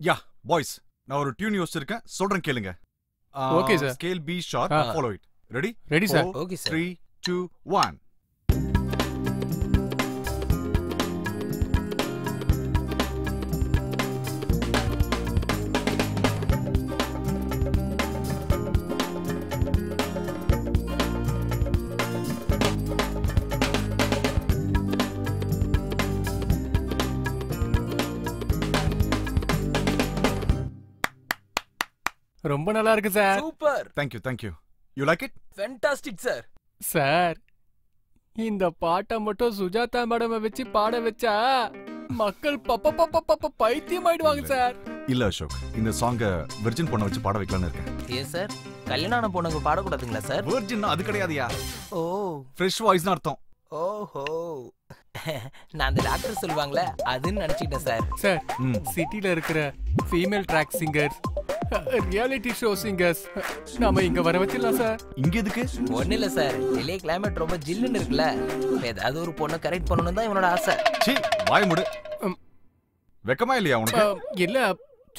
யா பாய்ஸ், நான் ஒரு டியூன் யோசிச்சிருக்கேன், சொல்றேன் கேளுங்க. Okay sir. Scale B sharp, follow it. Ready? Ready sir. Okay sir. 3 2 1. ரொம்ப நல்லா இருக்கு sir. Super. Thank you. You like it? Fantastic sir. Sir இந்த பாட்டை மட்டும் சுஜாதா மேடம் வச்சு பாட வச்சா மக்கள் பைத்தியம் ஆயிடுவாங்க சார். இல்ல அசோக், இந்த சாங்க விர்ஜின் பொண்ணை வச்சு பாட வைக்கலாம்னு இருக்கேன். ஏன் சார் கல்யாணம் பொண்ணுங்க பாடக்கூடாதுங்களா சார்? விர்ஜின் அது கிடையாதுயா. ஓ ஃப்ரெஷ் வாய்ஸ்னு அர்த்தம். ஓஹோ நான் அந்த டாக்டர் சொல்லுவாங்களே அதுன்னு நினைச்சிட்டேன் சார். சார் சிட்டில இருக்கிற female track singers, reality show singers நாம இங்க வர வச்சிடலாம் சார். இங்க எதுக்கு? ஒண்ணு இல்ல சார், வெளியே கிளைமேட் ரொம்ப ஜில்லுன்னு இருக்குல்ல, ஏதாவது ஒரு பொண்ணை கரெக்ட் பண்ணணும் தான் இவனோட ஆசை. சீ வாய் மூடு. வெக்கமா இல்லையா உனக்கு? இல்ல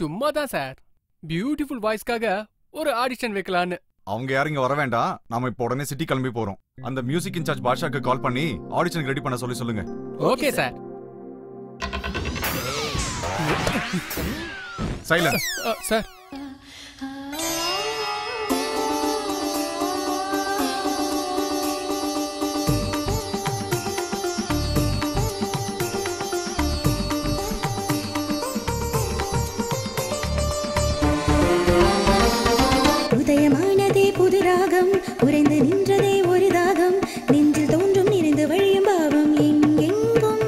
சும்மா தான் சார், பியூட்டிஃபுல் வாய்ஸ்க்காக ஒரு ஆடிஷன் வைக்கலான்னு. அவங்க யாரும் இங்க வர வேண்டாம், நாம இப்போ உடனே சிட்டி கிளம்பி போறோம். அந்த மியூசிக் இன்சார்ஜ் பாஷாக்கு கால் பண்ணி ஆடிஷனுக்கு ரெடி பண்ண சொல்லுங்க. Okay sir. சைலன்ஸ். சார் உதயமானதே புது ராகம், உறைந்து நின்றதே ஒரு தாகம், நெஞ்சில் தோன்றும் நிறைந்து வழியும் பாவம், எங்கெங்கும்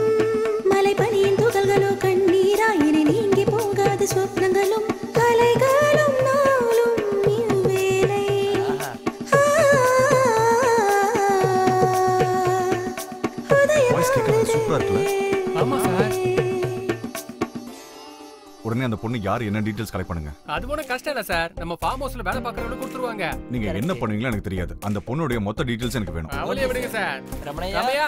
மலை பனியின் துகள்களோ கண்ணீராயினை நீங்கி போகாத சொப்னங்களும் கலைகளும் நாளும் இவ்வேளை. ஆமா சார். உடனே அந்த பொண்ணு யார் என்ன டீடைல்ஸ் கலெக்ட் பண்ணுங்க. அது ஒன்றும் கஷ்டம் இல்ல சார், நம்ம ஃபார்ம் ஹவுஸ்ல வேலை பார்க்கறவங்க கொடுத்துருவாங்க. நீங்க என்ன பண்ணுவீங்களோ எனக்கு தெரியாது, அந்த பொண்ணுடைய மொத்த டீடைல்ஸ் எனக்கு வேணும். அவளையே விடுங்க சார். ரமணையா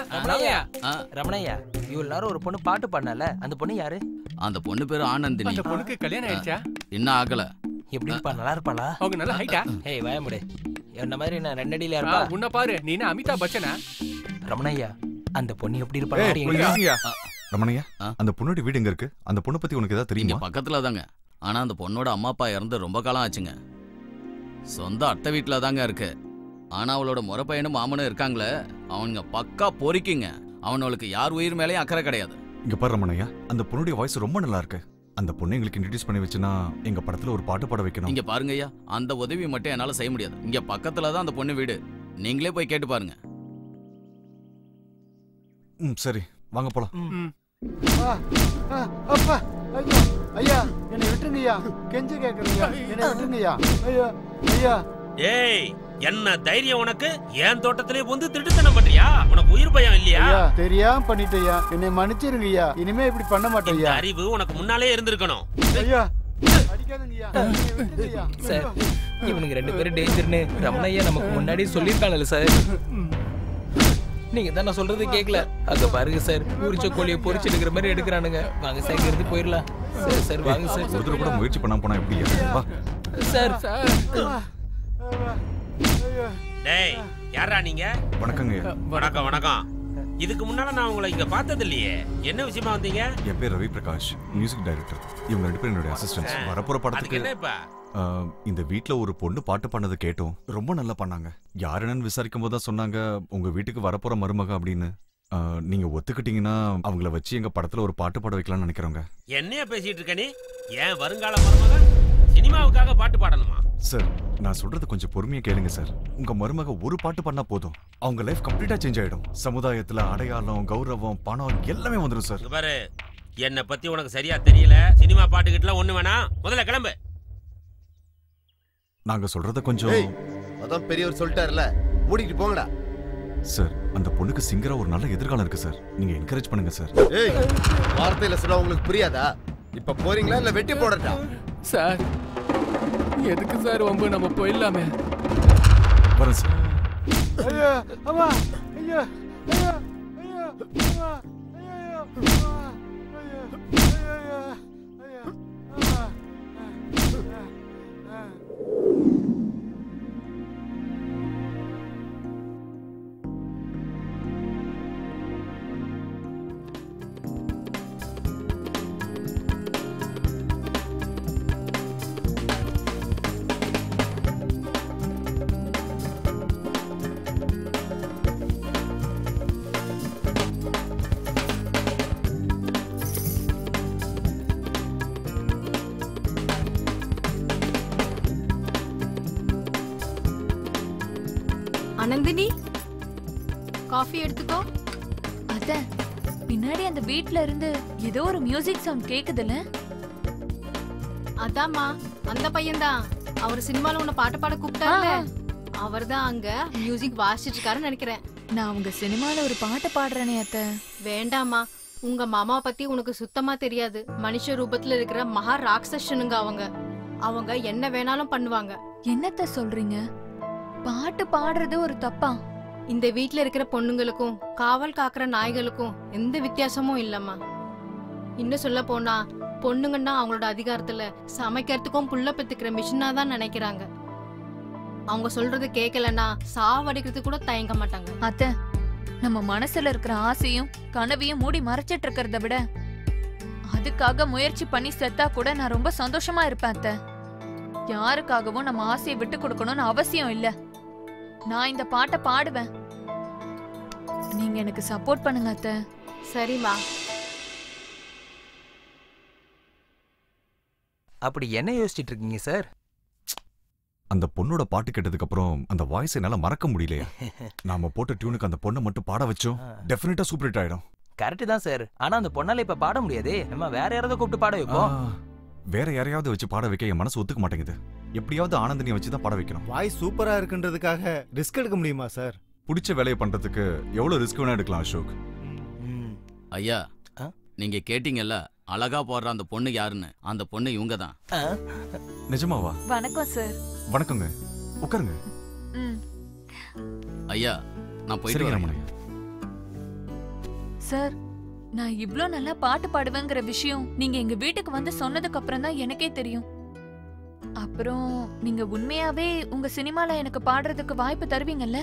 இவ்வளவு நேரம் ஒரு பொண்ணு பாட்டு பாடினால அந்த பொண்ணு யாரு? அந்த பொண்ணு பேரு ஆனந்தினி. அந்த பொண்ணுக்கு கல்யாணம் ஆயிடுச்சா? இன்னும் ஆகல. எப்படி இருப்பா? நல்லா இருப்பாளா? அவங்க நல்ல ஹைட்டா? ஏய் வாய முடி, என்ன மாதிரி நான் 2 அடியில இருப்பா. உன்ன பாரு, நீ என்ன அமிதாப் பச்சனா? ரமணையா அந்த பொண்ணு எப்படி இருப்பா? ரமணையா அந்த பொண்ணோட வீடு எங்க இருக்கு? அந்த பொண்ணு பத்தி உனக்கு ஏதாவது தெரியுமா? பக்கத்துல தாங்க. ஆனா அந்த பொண்ணோட அம்மா அப்பா இறந்து ரொம்ப காலம் ஆச்சுங்க. சொந்த அத்தை வீட்டுல தாங்க இருக்கு. ஆனா அவளோட முறை பையனும் மாமனும் இருக்காங்களே, அவனுங்க பக்கா பொறிக்குங்க. அவனுக்கு யார் உயிர் மேலேயும் அக்கறை கிடையாது. இங்க பாரு ரமணையா, அந்த பொண்ணுடைய வாய்ஸ் ரொம்ப நல்லா இருக்கு. அந்த பொண்ணு எங்களுக்கு இன்ட்ரோடியூஸ் பண்ணி வச்சுனா எங்க படத்துல ஒரு பாட்டு பாட வைக்கணும். இங்க பாருங்க ஐயா, அந்த உதவி மட்டும் என்னால செய்ய முடியாது. இங்க பக்கத்துல தான் அந்த பொண்ணு வீடு, நீங்களே போய் கேட்டு பாருங்க. சரி வாங்க போலாம். அப்பா ஐயா ஐயா என்னை விட்டுருங்கய்யா, கெஞ்சி கேட்கறீங்க, என்னை விட்டுருங்கய்யா. ஐயா ஐயா. ஏய் என்ன தைரியம் உனக்கு? ஏன் தோட்டத்திலே வந்து திருட்டுத்தனம் பண்றியா? உனக்கு உயிர் பயம் இல்லையா? தெரியாம பண்ணிட்டேயா, என்னை மன்னிச்சிருங்கய்யா, இனிமே இப்படி பண்ண மாட்டேயா. அறிவு உனக்கு முன்னாலே இருந்திருக்கணும். ஐயா அடிக்காதீங்கய்யா, என்னை விட்டுருங்கய்யா. சார் இவனுக்கு 2 பேரும் டேஞ்சர்னு ரமணையா நமக்கு முன்னாடியே சொல்லியிருக்காங்கல்ல சார். நீங்க தான் நான் சொல்றது கேட்கல. அங்க பாருங்க சார், ஊரிச்ச கோழியை பொரிச்சு எடுக்கிற மாதிரி எடுக்கிறானுங்க. வாங்க சார் இங்க இருந்து போயிடலாம். சார் சார் வாங்க சார். ஒருத்தர் கூட முயற்சி பண்ணாம போனா எப்படி? வா சார். டேய் யாரா நீங்க? வணக்கங்க. வணக்கம் வணக்கம். இதுக்கு முன்னால நான் உங்களை இங்க பார்த்தது இல்லையே. என்ன விஷயமா வந்தீங்க? என் பேர் ரவி பிரகாஷ், மியூசிக் டைரக்டர். இவங்க 2 பேரும் என்னோட அசிஸ்டன்ட்ஸ். வரப்போற படத்துக்கு இந்த வீட்ல ஒரு பொண்ணு பாட்டு பண்ணது கேட்டோம், ரொம்ப நல்லா பண்ணாங்க. யாருன்னு விசாரிக்கும் போது தான் சொன்னாங்க உங்க வீட்டுக்கு வரப்போற மருமக அப்படின்னு. நீங்க ஒத்துக்கிட்டீங்கன்னா அவங்கள வச்சு எங்க படத்துல ஒரு பாட்டு பாட வைக்கலாம்னு நினைக்கிறோங்க. என்னைய பேசிட்டு இருக்க நீ? ஏன் வருங்கால மருமக சினிமாவுக்காக பாட்டு பாடணுமா? சார் நான் சொல்றது கொஞ்சம் பொறுமையா கேளுங்க சார். உங்க மருமக ஒரு பாட்டு பண்ணா போதும், அவங்க லைஃப் கம்ப்ளீட்டா சேஞ்ச் ஆயிடும். சமுதாயத்துல அடையாளம், கௌரவம், பணம் எல்லாமே வந்துடும் சார். பாரு என்ன பத்தி உனக்கு சரியா தெரியல. சினிமா பாட்டுக்கிட்டலாம் ஒண்ணு வேணாம், முதல்ல கிளம்பு. நாங்க சொல்றத கொஞ்சம். அதான் பெரியவர் சொல்லிட்டாருல, மூடிட்டு போங்கடா. சார் அந்த பொண்ணுக்கு சிங்கரா ஒரு நல்ல எதிர்காலம் இருக்கு சார், நீங்க என்கரேஜ் பண்ணுங்க சார். ஏய் வார்த்தையில சொன்னா உங்களுக்கு புரியாதா? இப்ப போறீங்களா இல்ல வெட்டி போடட்டா? சார் எதுக்கு சார் வம்பு, நம்ம போயிடலாமே. வரேன் சார். ஐயா அம்மா ஐயா ஐயா ஐயா அம்மா ஐயா ஐயா ஐயா ஐயா அம்மா. நந்தினி காஃபி எடுத்துக்கோ. அத்த பின்னாடி அந்த வீட்ல இருந்து ஏதோ ஒரு மியூசிக் சவுண்ட் கேக்குதுல. அதாம்மா அந்த பையன்தான். அவர் சினிமால உன்னை பாட்டு பாட கூப்பிட்டாருல, அவர்தான் அங்க மியூசிக் வாசிச்சிட்டு இருக்காருன்னு நினைக்கிறேன். நான் உங்க சினிமால ஒரு பாட்டு பாடுறேனே அத்த. வேண்டாமா, உங்க மாமாவை பத்தி உனக்கு சுத்தமா தெரியாது. மனுஷ ரூபத்துல இருக்கிற மகா ராட்சசனுங்க அவங்க. அவங்க என்ன வேணாலும் பண்ணுவாங்க. என்னத்த சொல்றீங்க? பாட்டு பாடுறது ஒரு தப்பா? இந்த வீட்ல இருக்கிற பொண்ணுங்களுக்கும் காவல் காக்குற நாய்களுக்கும் எந்த வித்தியாசமும் இல்லம்மா. இன்னும் சொல்ல போனா பொண்ணுங்கன்னா அவங்களோட அதிகாரத்துல சமைக்கிறதுக்கும் புள்ள பெத்துக்கிற மிஷினா தான் நினைக்கிறாங்க. அவங்க சொல்றது கேட்கலன்னா சாவடிக்கிறது கூட தயங்க மாட்டாங்க. அத்த நம்ம மனசுல இருக்கிற ஆசையும் கனவையும் மூடி மறைச்சிட்டு இருக்கிறத விட அதுக்காக முயற்சி பண்ணி செத்தா கூட நான் ரொம்ப சந்தோஷமா இருப்பேன் அத்த. யாருக்காகவும் நம்ம ஆசையை விட்டு கொடுக்கணும்னு அவசியம் இல்ல. நான் இந்த பாட்டை பாடுவேன், நீங்க எனக்கு சப்போர்ட் பண்ணுங்க அத்த. சரிம்மா. அப்படி என்ன யோசிச்சிட்டு இருக்கீங்க சார்? அந்த பொண்ணோட பாட்டு கேட்டதுக்கு அப்புறம் அந்த வாய்ஸ் என்னால மறக்க முடியலையா? நாம போட்ட டியூனுக்கு அந்த பொண்ணை மட்டும் பாட வச்சோம், டெஃபினட்டா சூப்பர் ஹிட் ஆயிடும். கரெக்ட் தான் சார். ஆனா அந்த பொண்ணால இப்ப பாட முடியாதே. நம்ம வேற யாராவது கூப்பிட்டு பாட வைப்போம். வேற யாரையாவது வச்சு பாட வைக்க என் மனசு ஒத்துக்க மாட்டேங்குது. எப்படியாவது ஆனந்தினியை வச்சு தான் பாட வைக்கணும். வாய்ஸ் சூப்பரா இருக்குன்றதுக்காக ரிஸ்க் எடுக்க முடியுமா சார்? பிடிச்ச வேலையை பண்றதுக்கு எவ்வளவு ரிஸ்க் வேணா எடுக்கலாம் அசோக். ஐயா, நீங்க கேட்டீங்கல்ல அழகா போடுற அந்த பொண்ணு யாருன்னு? அந்த பொண்ணு இவங்க தான். நிஜமாவா? வணக்கம் சார். வணக்கங்க, உட்காருங்க. ஐயா நான் போயிட்டு வரேன். சார், நான் இவ்ளோ நல்லா பாட்டு பாடுவேங்கிற விஷயம் நீங்க எங்க வீட்டுக்கு வந்து சொன்னதுக்கு அப்புறம் தான் எனக்கே தெரியும். அப்புறம் நீங்க உண்மையாவே உங்க சினிமால எனக்கு பாடுறதுக்கு வாய்ப்பு தருவீங்கல்ல?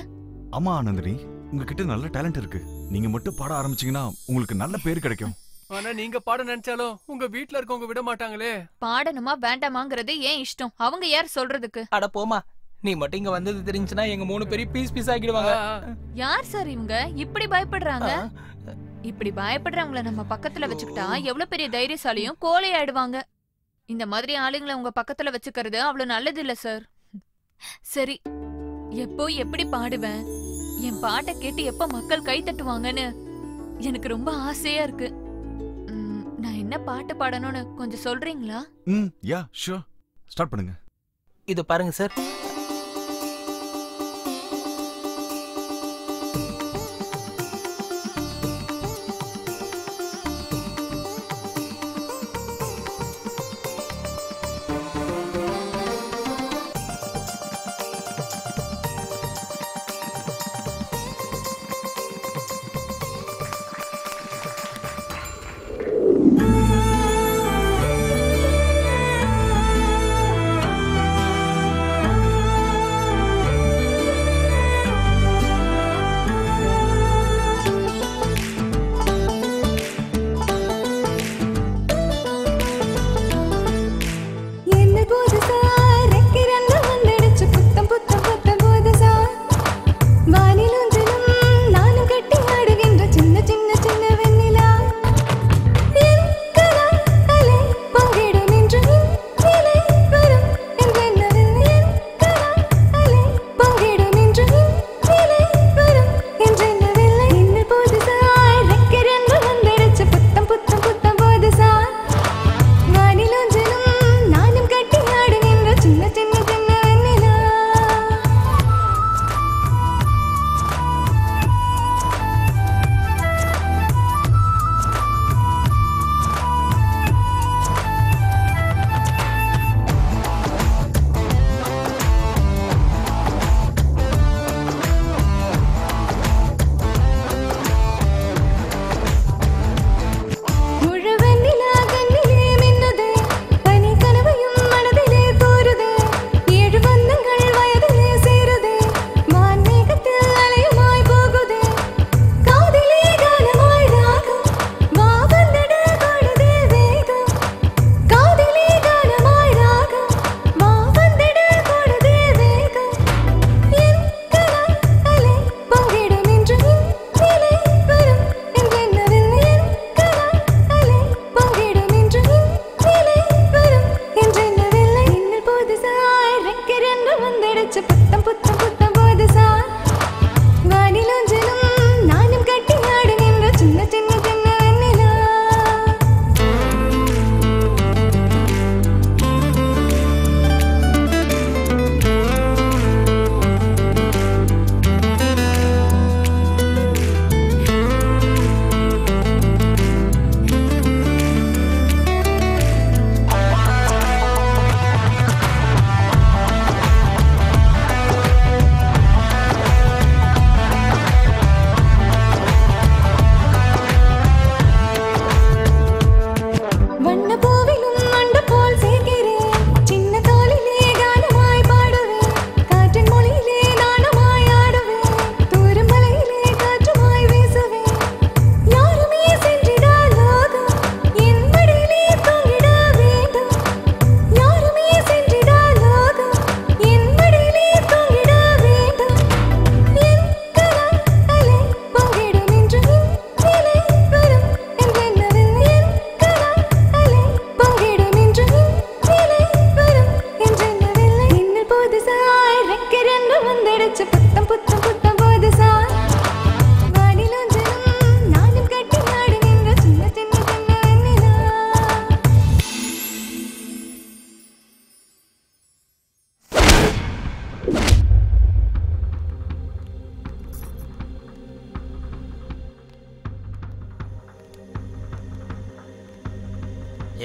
ஆமா ஆனந்தினி, உங்ககிட்ட நல்ல டேலண்ட் இருக்கு. நீங்க மட்டும் பாட ஆரம்பிச்சீங்கன்னா உங்களுக்கு நல்ல பேர் கிடைக்கும். ஆனா நீங்க பாட நினைச்சாலும் உங்க வீட்ல இருக்கவங்க விட மாட்டாங்களே. பாடணுமா வேண்டாமாங்கிறது ஏன் இஷ்டம், அவங்க யார் சொல்றதுக்கு? அட போமா, நீ மட்டும் இங்க வந்தது தெரிஞ்சுனா எங்க 3 பேரும் பீஸ் பீஸ் ஆக்கிடுவாங்க. யார் சார் இவங்க இப்படி பயப்படுறாங்க? இப்படி பயப்படுறவங்கள நம்ம பக்கத்துல வச்சுக்கிட்டா எவ்வளவு பெரிய தைரியசாலியும் கோழை ஆயிடுவாங்க. இந்த மாதிரி ஆளுங்களை உங்க பக்கத்துல வச்சுக்கிறது அவ்வளவு நல்லது இல்ல சார். சரி, எப்போ எப்படி பாடுவேன், என் பாட்டை கேட்டு எப்ப மக்கள் கை தட்டுவாங்கன்னு எனக்கு ரொம்ப ஆசையா இருக்கு. நான் என்ன பாட்டு பாடணும்னு கொஞ்சம் சொல்றீங்களா? யா ஷூர், ஸ்டார்ட் பண்ணுங்க. இது பாருங்க சார்.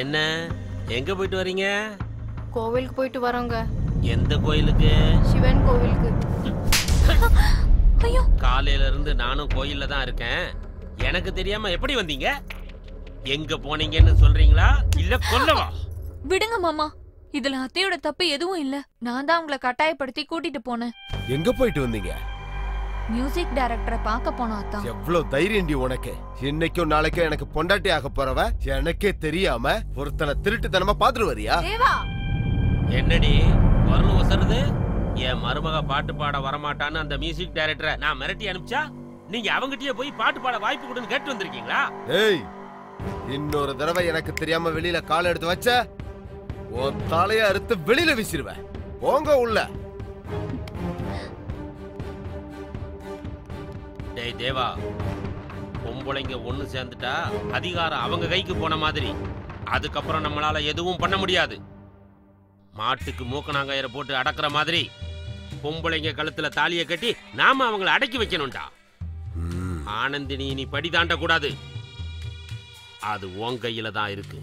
என்ன எங்க போயிட்டு வரீங்க? கோவிலுக்கு போயிட்டு வரோங்க. எந்த கோயிலுக்கு? சிவன் கோவிலுக்கு. ஐயோ, காலையில இருந்து நானும் கோயில்ல தான் இருக்கேன். எனக்கு தெரியாம எப்படி வந்தீங்க? எங்க போனீங்கன்னு சொல்றீங்களா இல்ல கொல்லவா? விடுங்க மாமா. இதுல அத்தையோட தப்பு எதுவும் இல்ல. நான் தான் அவங்கள கட்டாயப்படுத்தி கூட்டிட்டு போனேன். எங்க போயிட்டு வந்தீங்க? மியூசிக் டைரக்டரை பார்க்க போனோம் அத்தா. எவ்வளவு தைரியம்டி உனக்கு! இன்னைக்கும் நாளைக்கும் எனக்கு பொண்டாட்டி ஆக போறவ எனக்கே தெரியாம ஒருத்தனை திருட்டுத்தனமா பாத்துட்டு வரியா? என்னடி குரல் ஒசருது? என் மருமக பாட்டு பாட வரமாட்டான்னு அந்த மியூசிக் டைரக்டரை நான் மிரட்டி அனுப்பிச்சா நீங்க அவங்கிட்டயே போய் பாட்டு பாட வாய்ப்பு கொடுன்னு கேட்டு வந்திருக்கீங்களா? ஏய், இன்னொரு தடவை எனக்கு தெரியாம வெளியில கால் எடுத்து வச்ச உன் தலைய அறுத்து வெளியில வீசிடுவேன். போங்க உள்ள. டேய் தேவா, பொம்பளைங்க ஒண்ணு சேர்ந்துட்டா அதிகாரம் அவங்க கைக்கு போன மாதிரி. அதுக்கப்புறம் நம்மளால எதுவும் பண்ண முடியாது. மாட்டுக்கு மூக்கணாங்கயிற போட்டு அடக்குற மாதிரி பொம்பளைங்க கழுத்துல தாலியை கட்டி நாம அவங்களை அடக்கி வைக்கணும்டா. ஆனந்தினி நீ படி தாண்ட கூடாது. அது உன் கையில தான் இருக்கு.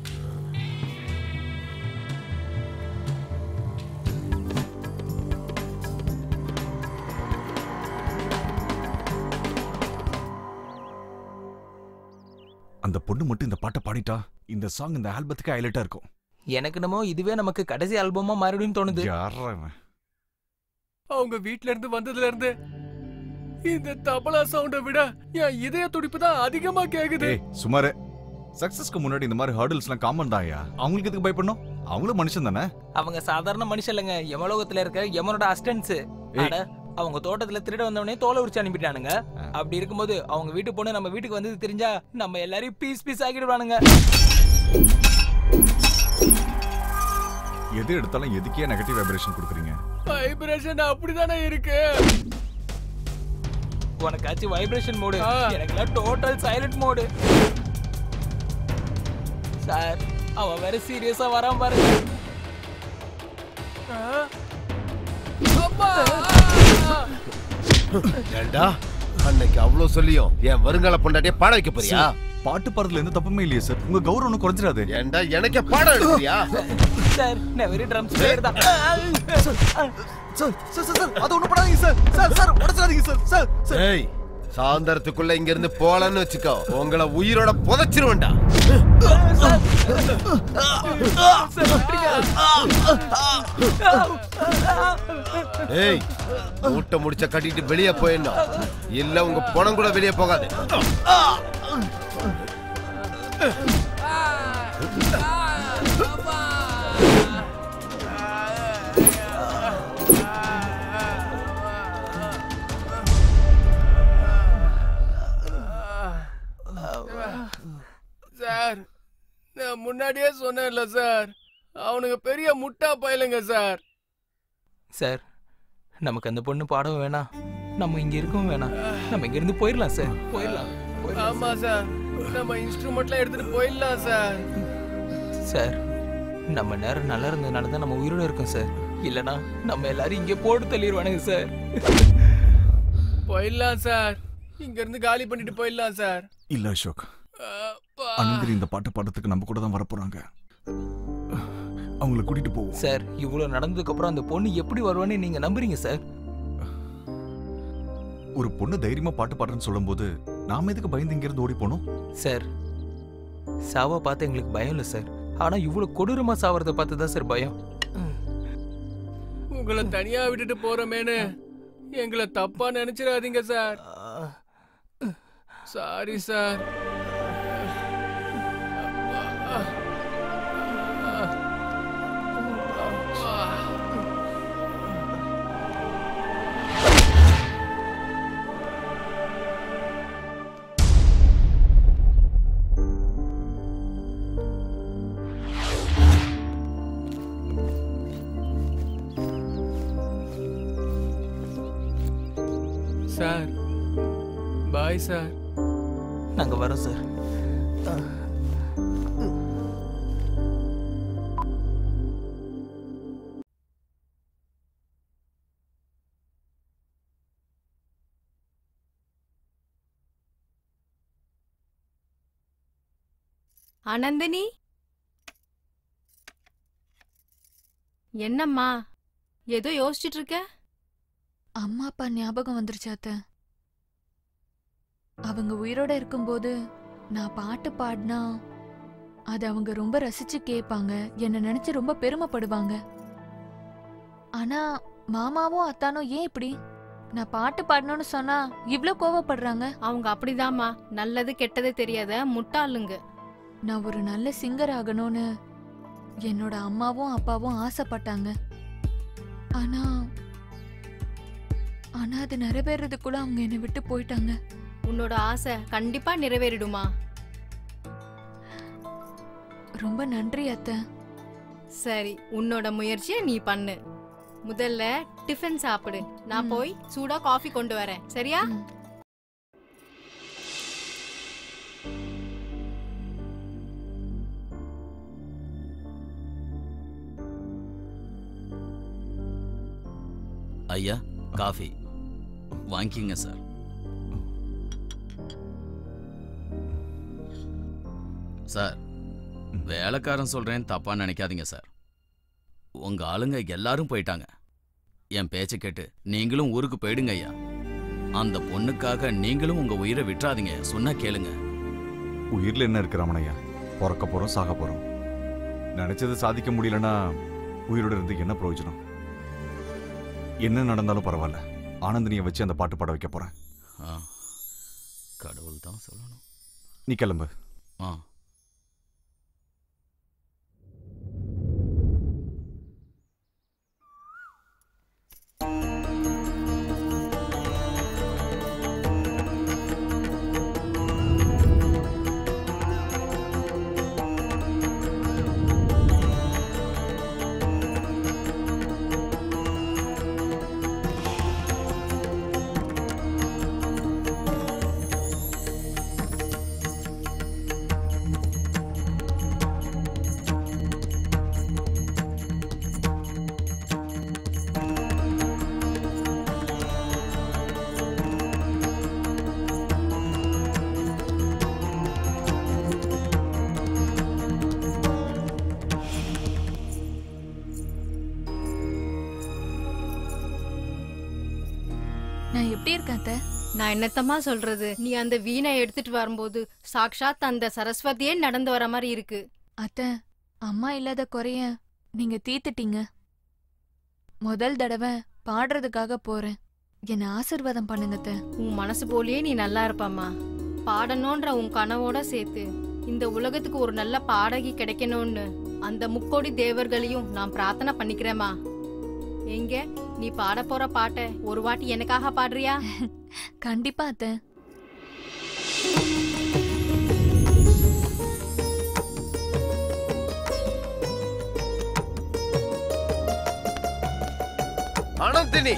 அந்த பொண்ணு மட்டும் இந்த பாட்டை பாடிட்டா இந்த சாங் இந்த ஆல்பத்துக்கு ஹைலைட்டா இருக்கும். எனக்கு என்னமோ இதுவே நமக்கு கடைசி ஆல்பமா மறுபடியும் தோணுது. அவங்க வீட்ல இருந்து வந்ததுல இருந்து இந்த தபலா சவுண்ட விட என் இதய துடிப்பு தான் அதிகமா கேக்குது. சுமாரே சக்சஸ்க்கு முன்னாடி இந்த மாதிரி ஹர்டில்ஸ்லாம் காமன் தான்யா. அவங்களுக்கு எதுக்கு பயப்படணும்? அவங்களும் மனுஷன் தானே. அவங்க சாதாரண மனுஷன் இல்லைங்க, யமலோகத்துல இருக்க யமனோட அசிஸ்டன்ஸ். அவங்க தோட்டத்துல திருட வந்தவனே தோலை உரிச்சு அனுப்பிட்டானுங்க. அப்படி இருக்கும்போது அவங்க வீட்டு பொண்ணு நம்ம வீட்டுக்கு வந்தது தெரிஞ்சா நம்ம எல்லாரையும் பீஸ் பீஸ் ஆக்கிடுவானுங்க. எது எடுத்தாலும் எதுக்கே நெகட்டிவ் வைப்ரேஷன் கொடுக்குறீங்க? வைப்ரேஷன் அப்படிதானே இருக்கு. உனக்காச்சும் வைப்ரேஷன் மோடு, எனக்குலாம் டோட்டல் சைலண்ட் மோடு. சார், அவன் வேற சீரியஸா வரான் பாருங்க. ஏண்டா, அன்னைக்கு அவ்வளவு சொல்லியும் என் வருங்கால பொண்டாட்டிய பாட வைக்க போறியா? பாட்டு பாடுறதுல எந்த தப்புமே இல்லையே சார். உங்க கௌரவம் குறைஞ்சிடாது. ஏண்டா, எனக்கே பாடம் எடுக்கிறியா? சார், நான் வெறும் ட்ரம்ஸ் பிளேயர் தான். சார், அது ஒண்ணு பண்ணாதீங்க சார். சார், உடைச்சிடாதீங்க சார். சார், ஏய், சாயந்தரத்துக்குள்ள இங்க இருந்து போலன்னு வச்சுக்கோ, உங்களை உயிரோட புதைச்சிருவேன்டா. ஏய், மூட்டை முடிச்ச கட்டிட்டு வெளியே போயிடணும், இல்ல உங்க பணம் கூட வெளியே போகாது. சார், நான் முன்னாடியே சொன்னேன்ல சார், அவனுங்க பெரிய முட்டா பயலுங்க சார். சார், நமக்கு அந்த பொண்ணு பாடவும் வேணாம், நம்ம இங்க இருக்கவும் வேணாம். நம்ம இங்க இருந்து போயிடலாம் சார். போயிடலாம். ஆமா சார், நம்ம இன்ஸ்ட்ருமெண்ட்லாம் எடுத்துட்டு போயிடலாம் சார். சார், நம்ம நேரம் நல்லா இருந்ததுனால தான் நம்ம உயிரோட இருக்கோம் சார். இல்லனா நம்ம எல்லாரும் இங்கே போட்டு தள்ளிடுவானுங்க சார். போயிடலாம் சார், இங்க இருந்து காலி பண்ணிட்டு போயிடலாம் சார். இல்ல அசோக், அனந்திரி இந்த பாட்டு பாடுறதுக்கு நம்ம கூட தான் வரப்போறாங்க. அவங்கள கூட்டிட்டு போவோம் சார். இவ்வளவு நடந்ததுக்கு அப்புறம் அந்த பொண்ணு எப்படி வருவான்னு நீங்க நம்புறீங்க சார்? ஒரு பொண்ணு தைரியமா பாட்டு பாடுறேன்னு சொல்லும்போது நாம எதுக்கு பயந்து இங்க இருந்து ஓடி போனோம்? சார், சாவ பார்த்து எங்களுக்கு பயம் இல்லை சார். ஆனா இவ்வளவு கொடூரமா சாவறத பார்த்து தான் சார் பயம். உங்களை தனியா விட்டுட்டு போறமேனு எங்களை தப்பா நினைச்சிடாதீங்க sir. Sorry sir. Sir, bye sir. நாங்க வரோம் சார். அனந்தினி, என்னம்மா ஏதோ யோசிச்சுட்டு இருக்க? அம்மா அப்பா ஞாபகம் வந்துருச்சு அத்தை. அவங்க உயிரோட இருக்கும்போது நான் பாட்டு பாடினா அது அவங்க ரொம்ப ரசிச்சு கேட்பாங்க, என்ன நினைச்சு ரொம்ப பெருமைப்படுவாங்க. ஆனா மாமாவும் அத்தானும் ஏன் இப்படி நான் பாட்டு பாடணும்னு சொன்னா இவ்ளோ கோவப்படுறாங்க? அவங்க அப்படிதாம்மா, நல்லது கெட்டது தெரியாத முட்டாளுங்க. நான் ஒரு நல்ல சிங்கர் ஆகணும்னு என்னோட அம்மாவும் அப்பாவும் ஆசைப்பட்டாங்க. ஆனா ஆனா அது நிறைவேறதுக்குள்ள அவங்க என்னை விட்டு போயிட்டாங்க. உன்னோட ஆசை கண்டிப்பா நிறைவேறிடுமா? ரொம்ப நன்றி அத்தை. சரி, உன்னோட முயற்சியை நீ பண்ணு. முதல்ல டிஃபன் சாப்பிடு, நான் போய் சூடா காஃபி கொண்டு வரேன். சரியா? ஐயா காஃபி வாங்கிங்க சார். சார் வேலைக்காரன் சொல்றேன் தப்பா நினைக்காதீங்க சார். உங்க ஆளுங்க எல்லாரும் போயிட்டாங்க. என் பேச்ச கேட்டு நீங்களும் ஊருக்கு போயிடுங்க ஐயா. அந்த பொண்ணுக்காக நீங்களும் உங்க உயிரை விட்டுறாதீங்க. சொன்னா கேளுங்க. உயிர்ல என்ன இருக்கு ரமணையா? பிறக்க போறோம், சாக போறோம். நினைச்சது சாதிக்க முடியலன்னா உயிரோட இருந்து என்ன பிரயோஜனம்? என்ன நடந்தாலும் பரவாயில்ல, ஆனந்தினியை வச்சு அந்த பாட்டு பாட வைக்க போறேன். கடவுள் தான் சொல்லணும். நீ கிளம்பு. நான் எப்படி இருக்கேன் அத்தை? நான் என்னத்தம்மா சொல்றது, நீ அந்த வீணை எடுத்துட்டு வரும்போது சாக்ஷாத் அந்த சரஸ்வதியே நடந்து வர மாதிரி இருக்கு. அத்தை, அம்மா இல்லாத குறைய நீங்க தீத்துட்டீங்க. முதல் தடவை பாடுறதுக்காக போறேன். என்ன ஆசீர்வாதம் பண்ணுங்க அத்தை. உன் மனசு போலயே நீ நல்லா இருப்பம்மா. பாடணும்ன்ற உன் கனவோட சேர்த்து இந்த உலகத்துக்கு ஒரு நல்ல பாடகி கிடைக்கணும்னு அந்த முக்கோடி தேவர்களையும் நான் பிரார்த்தனை பண்ணிக்கிறேம்மா. எங்க நீ பாட போற பாட்டை ஒரு வாட்டி எனக்காக பாடுறியா? கண்டிப்பா அத்தை. ஆனந்தினி,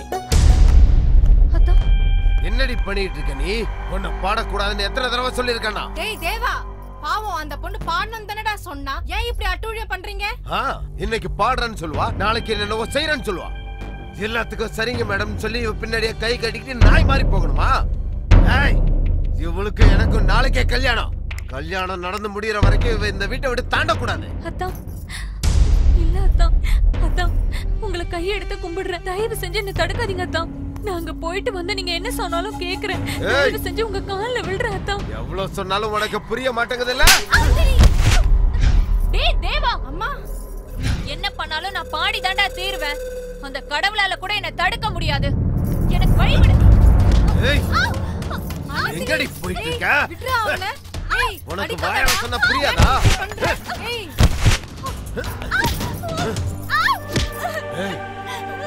என்னடி பண்ணிட்டு இருக்க நீ? உன்னை பாடக்கூடாதுன்னு எத்தனை தடவை சொல்லிருக்கேனா? டேய் தேவா, பாவம் அந்த பொண்ணு பாடணும் தானடா சொன்னா, ஏன் இப்படி அட்டூழிய பண்றீங்க? இன்னைக்கு பாடுறேன்னு சொல்லுவா, நாளைக்கு என்னவோ செய்யறேன்னு சொல்லுவா. எல்லாத்துக்கும் சரிங்க மேடம் சொல்லி பின்னாடியே கை கட்டிக்கிட்டு நாய் மாதிரி போகணுமா? இவளுக்கு எனக்கும் நாளைக்கே கல்யாணம். கல்யாணம் நடந்து முடியற வரைக்கும் இந்த வீட்டை விட்டு தாண்டக்கூடாது. அத்தான் இல்ல அத்தான், அத்தான் உங்களை கையெடுத்து கும்பிடுறேன். தயவு செஞ்சு என்ன தடுக்காதீங்க அத்தான். நாங்க போயிட்டு வந்து நீங்க என்ன சொன்னாலும் கேக்குறேன். தயவு செஞ்சு உங்க கால்ல விழுறேன் அத்தான். எவ்வளவு சொன்னாலும் உனக்கு புரிய மாட்டேங்குது இல்ல? டேய் தேவா, அம்மா என்ன பண்ணாலும் நான் பாடி தாண்டா தீருவேன். அந்த கடவுளால கூட என்ன தடுக்க முடியாது. எனக்கு வழி விடு. ஏய் எங்கடி போயிட்டு இருக்க? விட்றா அவள. ஏய் உனக்கு வாயால சொன்னா புரியாதா? ஏய் ஏய்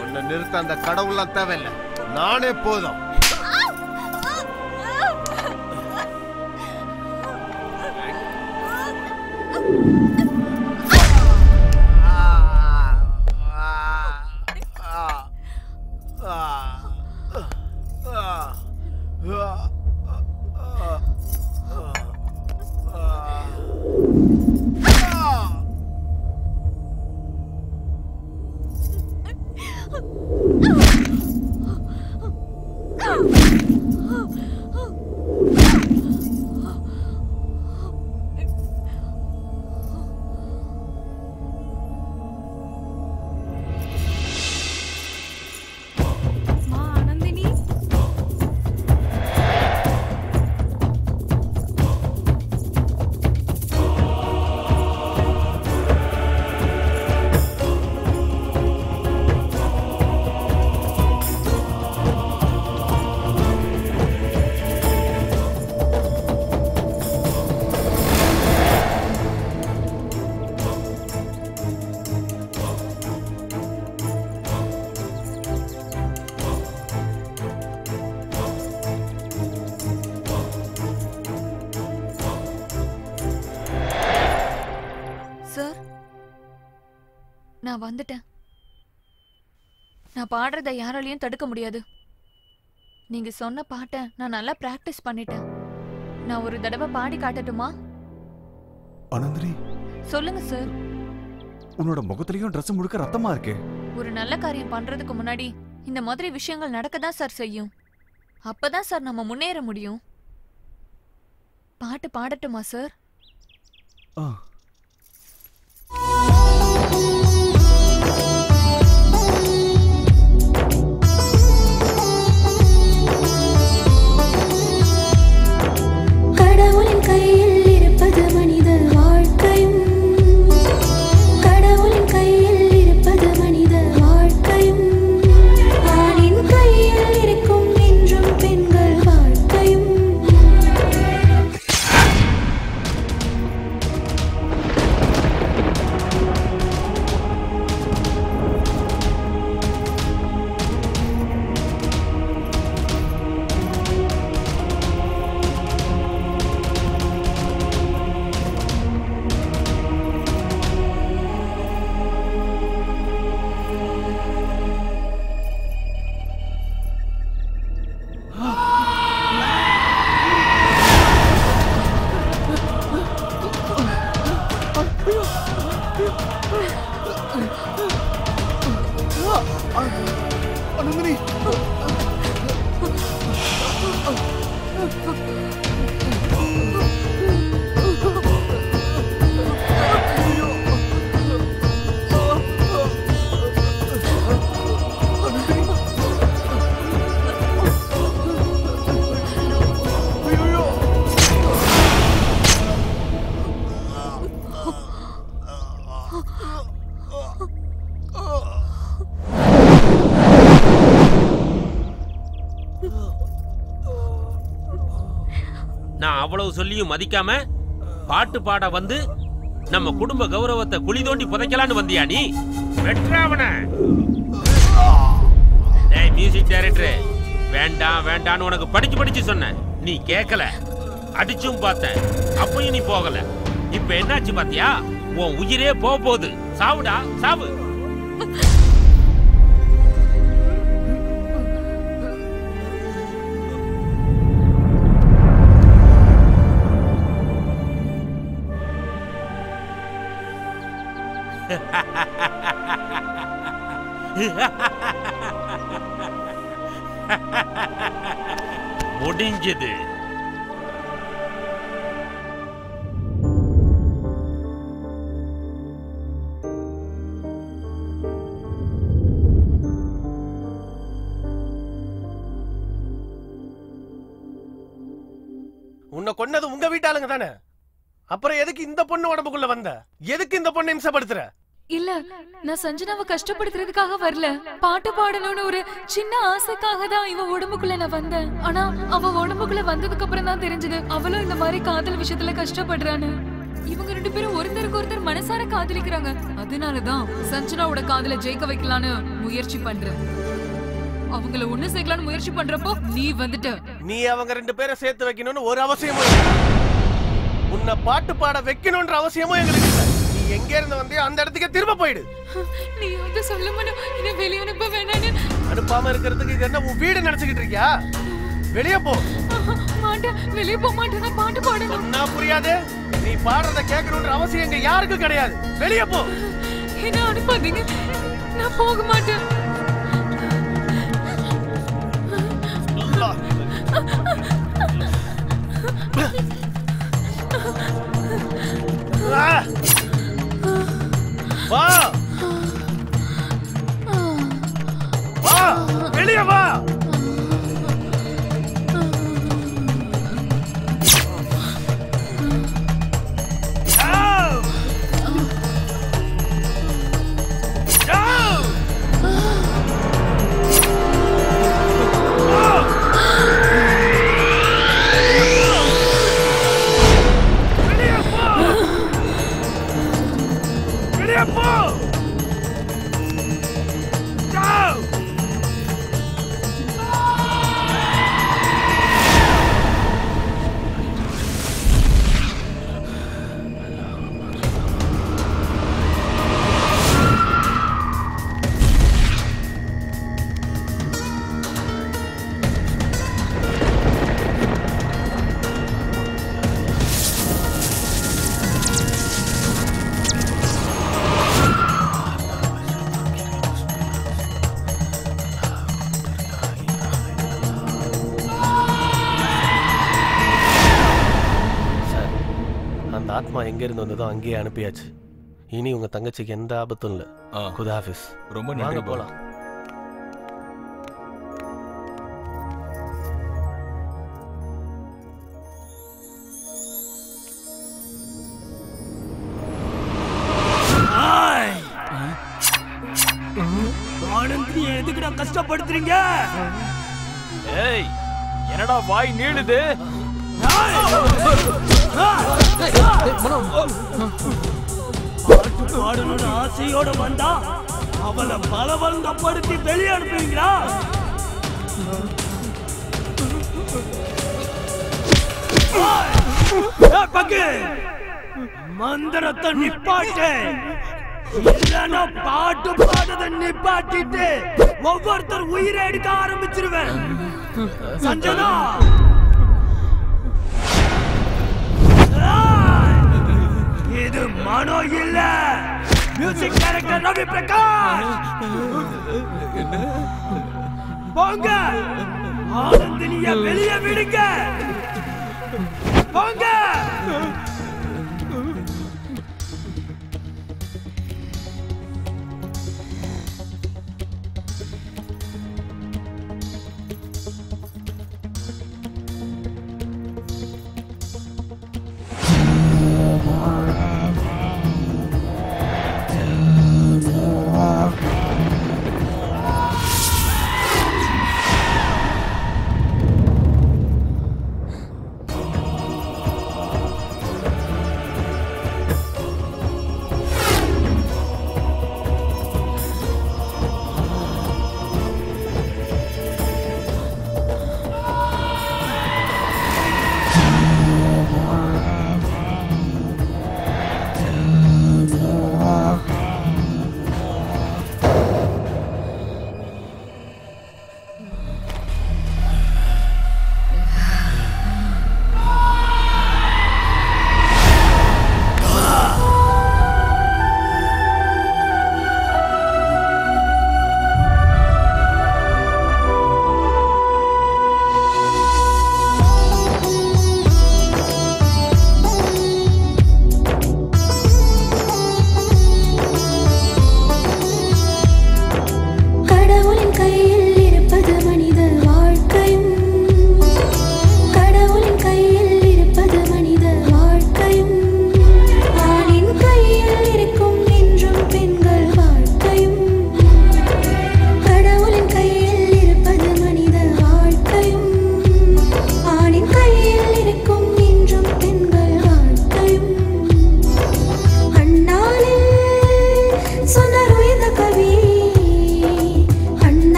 உன்னை நிறுத்த அந்த கடவுள்லாம் தேவையில்லை, நானே போதும். நான் வந்துட்டேன். நான் பாடுறத யாராலையும் தடுக்க முடியாது. நீங்க சொன்ன பாட்டை நான் நல்லா பிராக்டிஸ் பண்ணிட்டேன். நான் ஒரு தடவை பாடி காட்டட்டுமா? அனந்தினி, சொல்லுங்க சார். உன்னோட முகத்திலயும் ட்ரெஸ் முழுக்க ரத்தமா இருக்கே. ஒரு நல்ல காரியம் பண்றதுக்கு முன்னாடி இந்த மாதிரி விஷயங்கள் நடக்கதான் சார் செய்யும். அப்பதான் சார் நம்ம முன்னேற முடியும். பாட்டு பாடட்டுமா சார்? கடவுளின் கையில் இருப்பது மனித வாழ்க்கையும், கடவுளின் கையில் இருப்பது மனித வாழ்க்கையும், ஆணின் கையில் இருக்கும் என்றும் பெண்கள் வாழ்க்கையும். அனந்தினி, நான் அவ்வளவு சொல்லியும் மதிக்காம பாட்டு பாட வந்து நம்ம குடும்ப கௌரவத்தை குழி தோண்டி புதைக்கலான்னு வந்தியா நீ? வெற்றாவன மியூசிக் டைரக்டர், வேண்டாம் வேண்டான்னு உனக்கு படிச்சு சொன்னேன், நீ கேட்கல. அடிச்சும் பார்த்த, அப்பயும் நீ போகல. இப்ப என்னாச்சு பாத்தியா? உன் உயிரே போகுது. சாவுடா சாவு. முடிஞ்சது. உன்னை கொன்னது உங்க வீட்டாளுங்க தானே? அப்புறம் எதுக்கு இந்த பொண்ணு உடம்புக்குள்ள வந்த? எதுக்கு இந்த பொண்ணு இம்சப்படுத்துற? இல்ல, நான் சஞ்சனாவை கஷ்டப்படுத்துறதுக்காக வரல. பாட்டு பாடணும்னு ஒரு சின்ன ஆசைக்காக தான் இவ உடம்புக்குள்ள நான் வந்தேன். ஆனா அவ உடம்புக்குள்ள வந்ததுக்கு அப்புறம் தான் தெரிஞ்சது அவளும் இந்த மாதிரி காதல் விஷயத்துல கஷ்டப்படுறான்னு. இவங்க ரெண்டு பேரும் ஒருத்தருக்கு ஒருத்தர் மனசார காதலிக்கிறாங்க. அதனாலதான் சஞ்சனாவோட காதல ஜெயிக்க வைக்கலான்னு முயற்சி பண்றேன். அவங்கள ஒண்ணு சேர்க்கலான்னு முயற்சி பண்றப்போ நீ வந்துட்ட. நீ அவங்க ரெண்டு பேரை சேர்த்து வைக்கணும்னு ஒரு அவசியமும் இல்லை. உன்னை பாட்டு பாட வைக்கணும்ன்ற அவசியமும் எங்களுக்கு இல்லை. நீ எங்க இருந்து வந்தியோ அந்த இடத்துக்கு திரும்ப போயிடு. நீ வந்து சொல்ல மாட்டேன், என்ன வெளியே அனுப்ப வேணான்னு. அனுப்பாம இருக்கிறதுக்கு இது என்ன உன் வீடு நினைச்சுக்கிட்டு இருக்கியா? வெளியே போ. மாட்டேன், வெளியே போக மாட்டேன். நான் பாட்டு பாடணும். நான் புரியாது. நீ பாடுறத கேட்கணும்ன்ற அவசியம் எங்க யாருக்கும் கிடையாது. வெளியே போ. என்ன அனுப்பாதீங்க, நான் போக மாட்டேன். வா வா, வெளியே வா. வெளியே போ. ஆத்மா எங்க இருந்து வந்ததோ அங்கேயே அனுப்பியாச்சு. இனி உங்க தங்கச்சிக்கு எந்த ஆபத்தும் இல்லை. குதாஃபிஸ். ரொம்ப வாங்க நன்றி போலாம். ஆனந்தி எதுக்குடா கஷ்டப்படுத்துறீங்க? ஏய் என்னடா வாய் நீளுது? பாட்டு பாடணும்னு ஆசையோட வந்தா அவளை பலவந்தப்படுத்தி வெளியே அனுப்புவீங்களா? பக்கு மந்திரத்தை நிப்பாட்டு, இல்லைன்னா பாட்டு பாடுறத நிப்பாட்டிட்டு ஒவ்வொருத்தர் உயிரை எடுக்க ஆரம்பிச்சிருவேன். சஞ்சனா, இது மனோ இல்ல, மியூசிக் டைரக்டர் ரவி பிரகாஷ். போங்க, ஆனந்தினிய வெளியே விடுங்க. போங்க.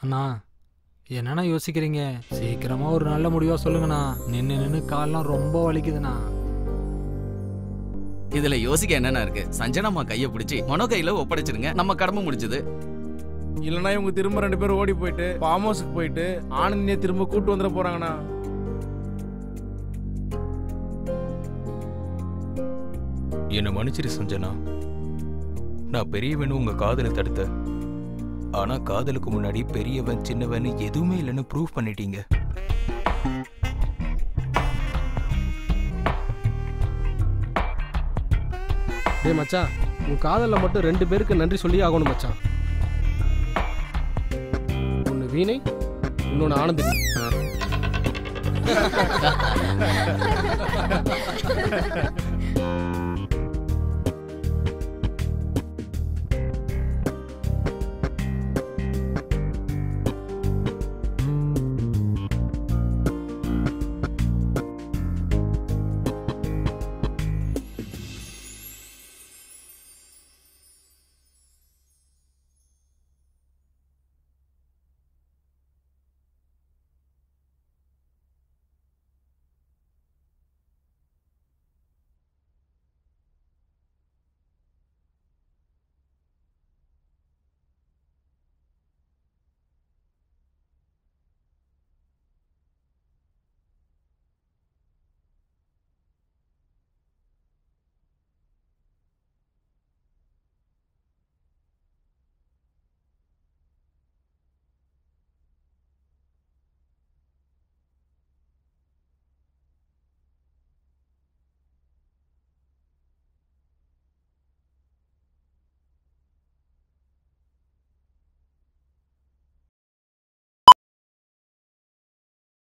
அண்ணா என்னண்ணா யோசிக்கிறீங்க? சீக்கிரமா ஒரு நல்ல முடிவா சொல்லுங்கண்ணா. நின்று கால்லாம் ரொம்ப வலிக்குதுண்ணா. இதுல யோசிக்க என்னன்னா இருக்கு? சஞ்சனாமா கையை பிடிச்சி மனோ கையில ஒப்படைச்சிருங்க, நம்ம கடமை முடிச்சது. இல்லைன்னா இவங்க திரும்ப 2 பேரும் ஓடி போயிட்டு ஃபார்ம் ஹவுஸுக்கு போயிட்டு ஆனந்தியை திரும்ப கூட்டு வந்துட போறாங்கண்ணா. என்னை மன்னிச்சிரு சஞ்சனா. நான் பெரியவன் உங்க காதலை தடுத்த. ஆனா காதலுக்கு முன்னாடி பெரியவன் சின்னவன் எதுவுமே இல்லைன்னு ப்ரூவ் பண்ணிட்டீங்க. டேய் மச்சான், உன் காதல்ல மட்டும் 2 பேருக்கு நன்றி சொல்லி ஆகணும் மச்சான். ஒன்னு வீணை, இன்னொன்னு ஆனந்தி.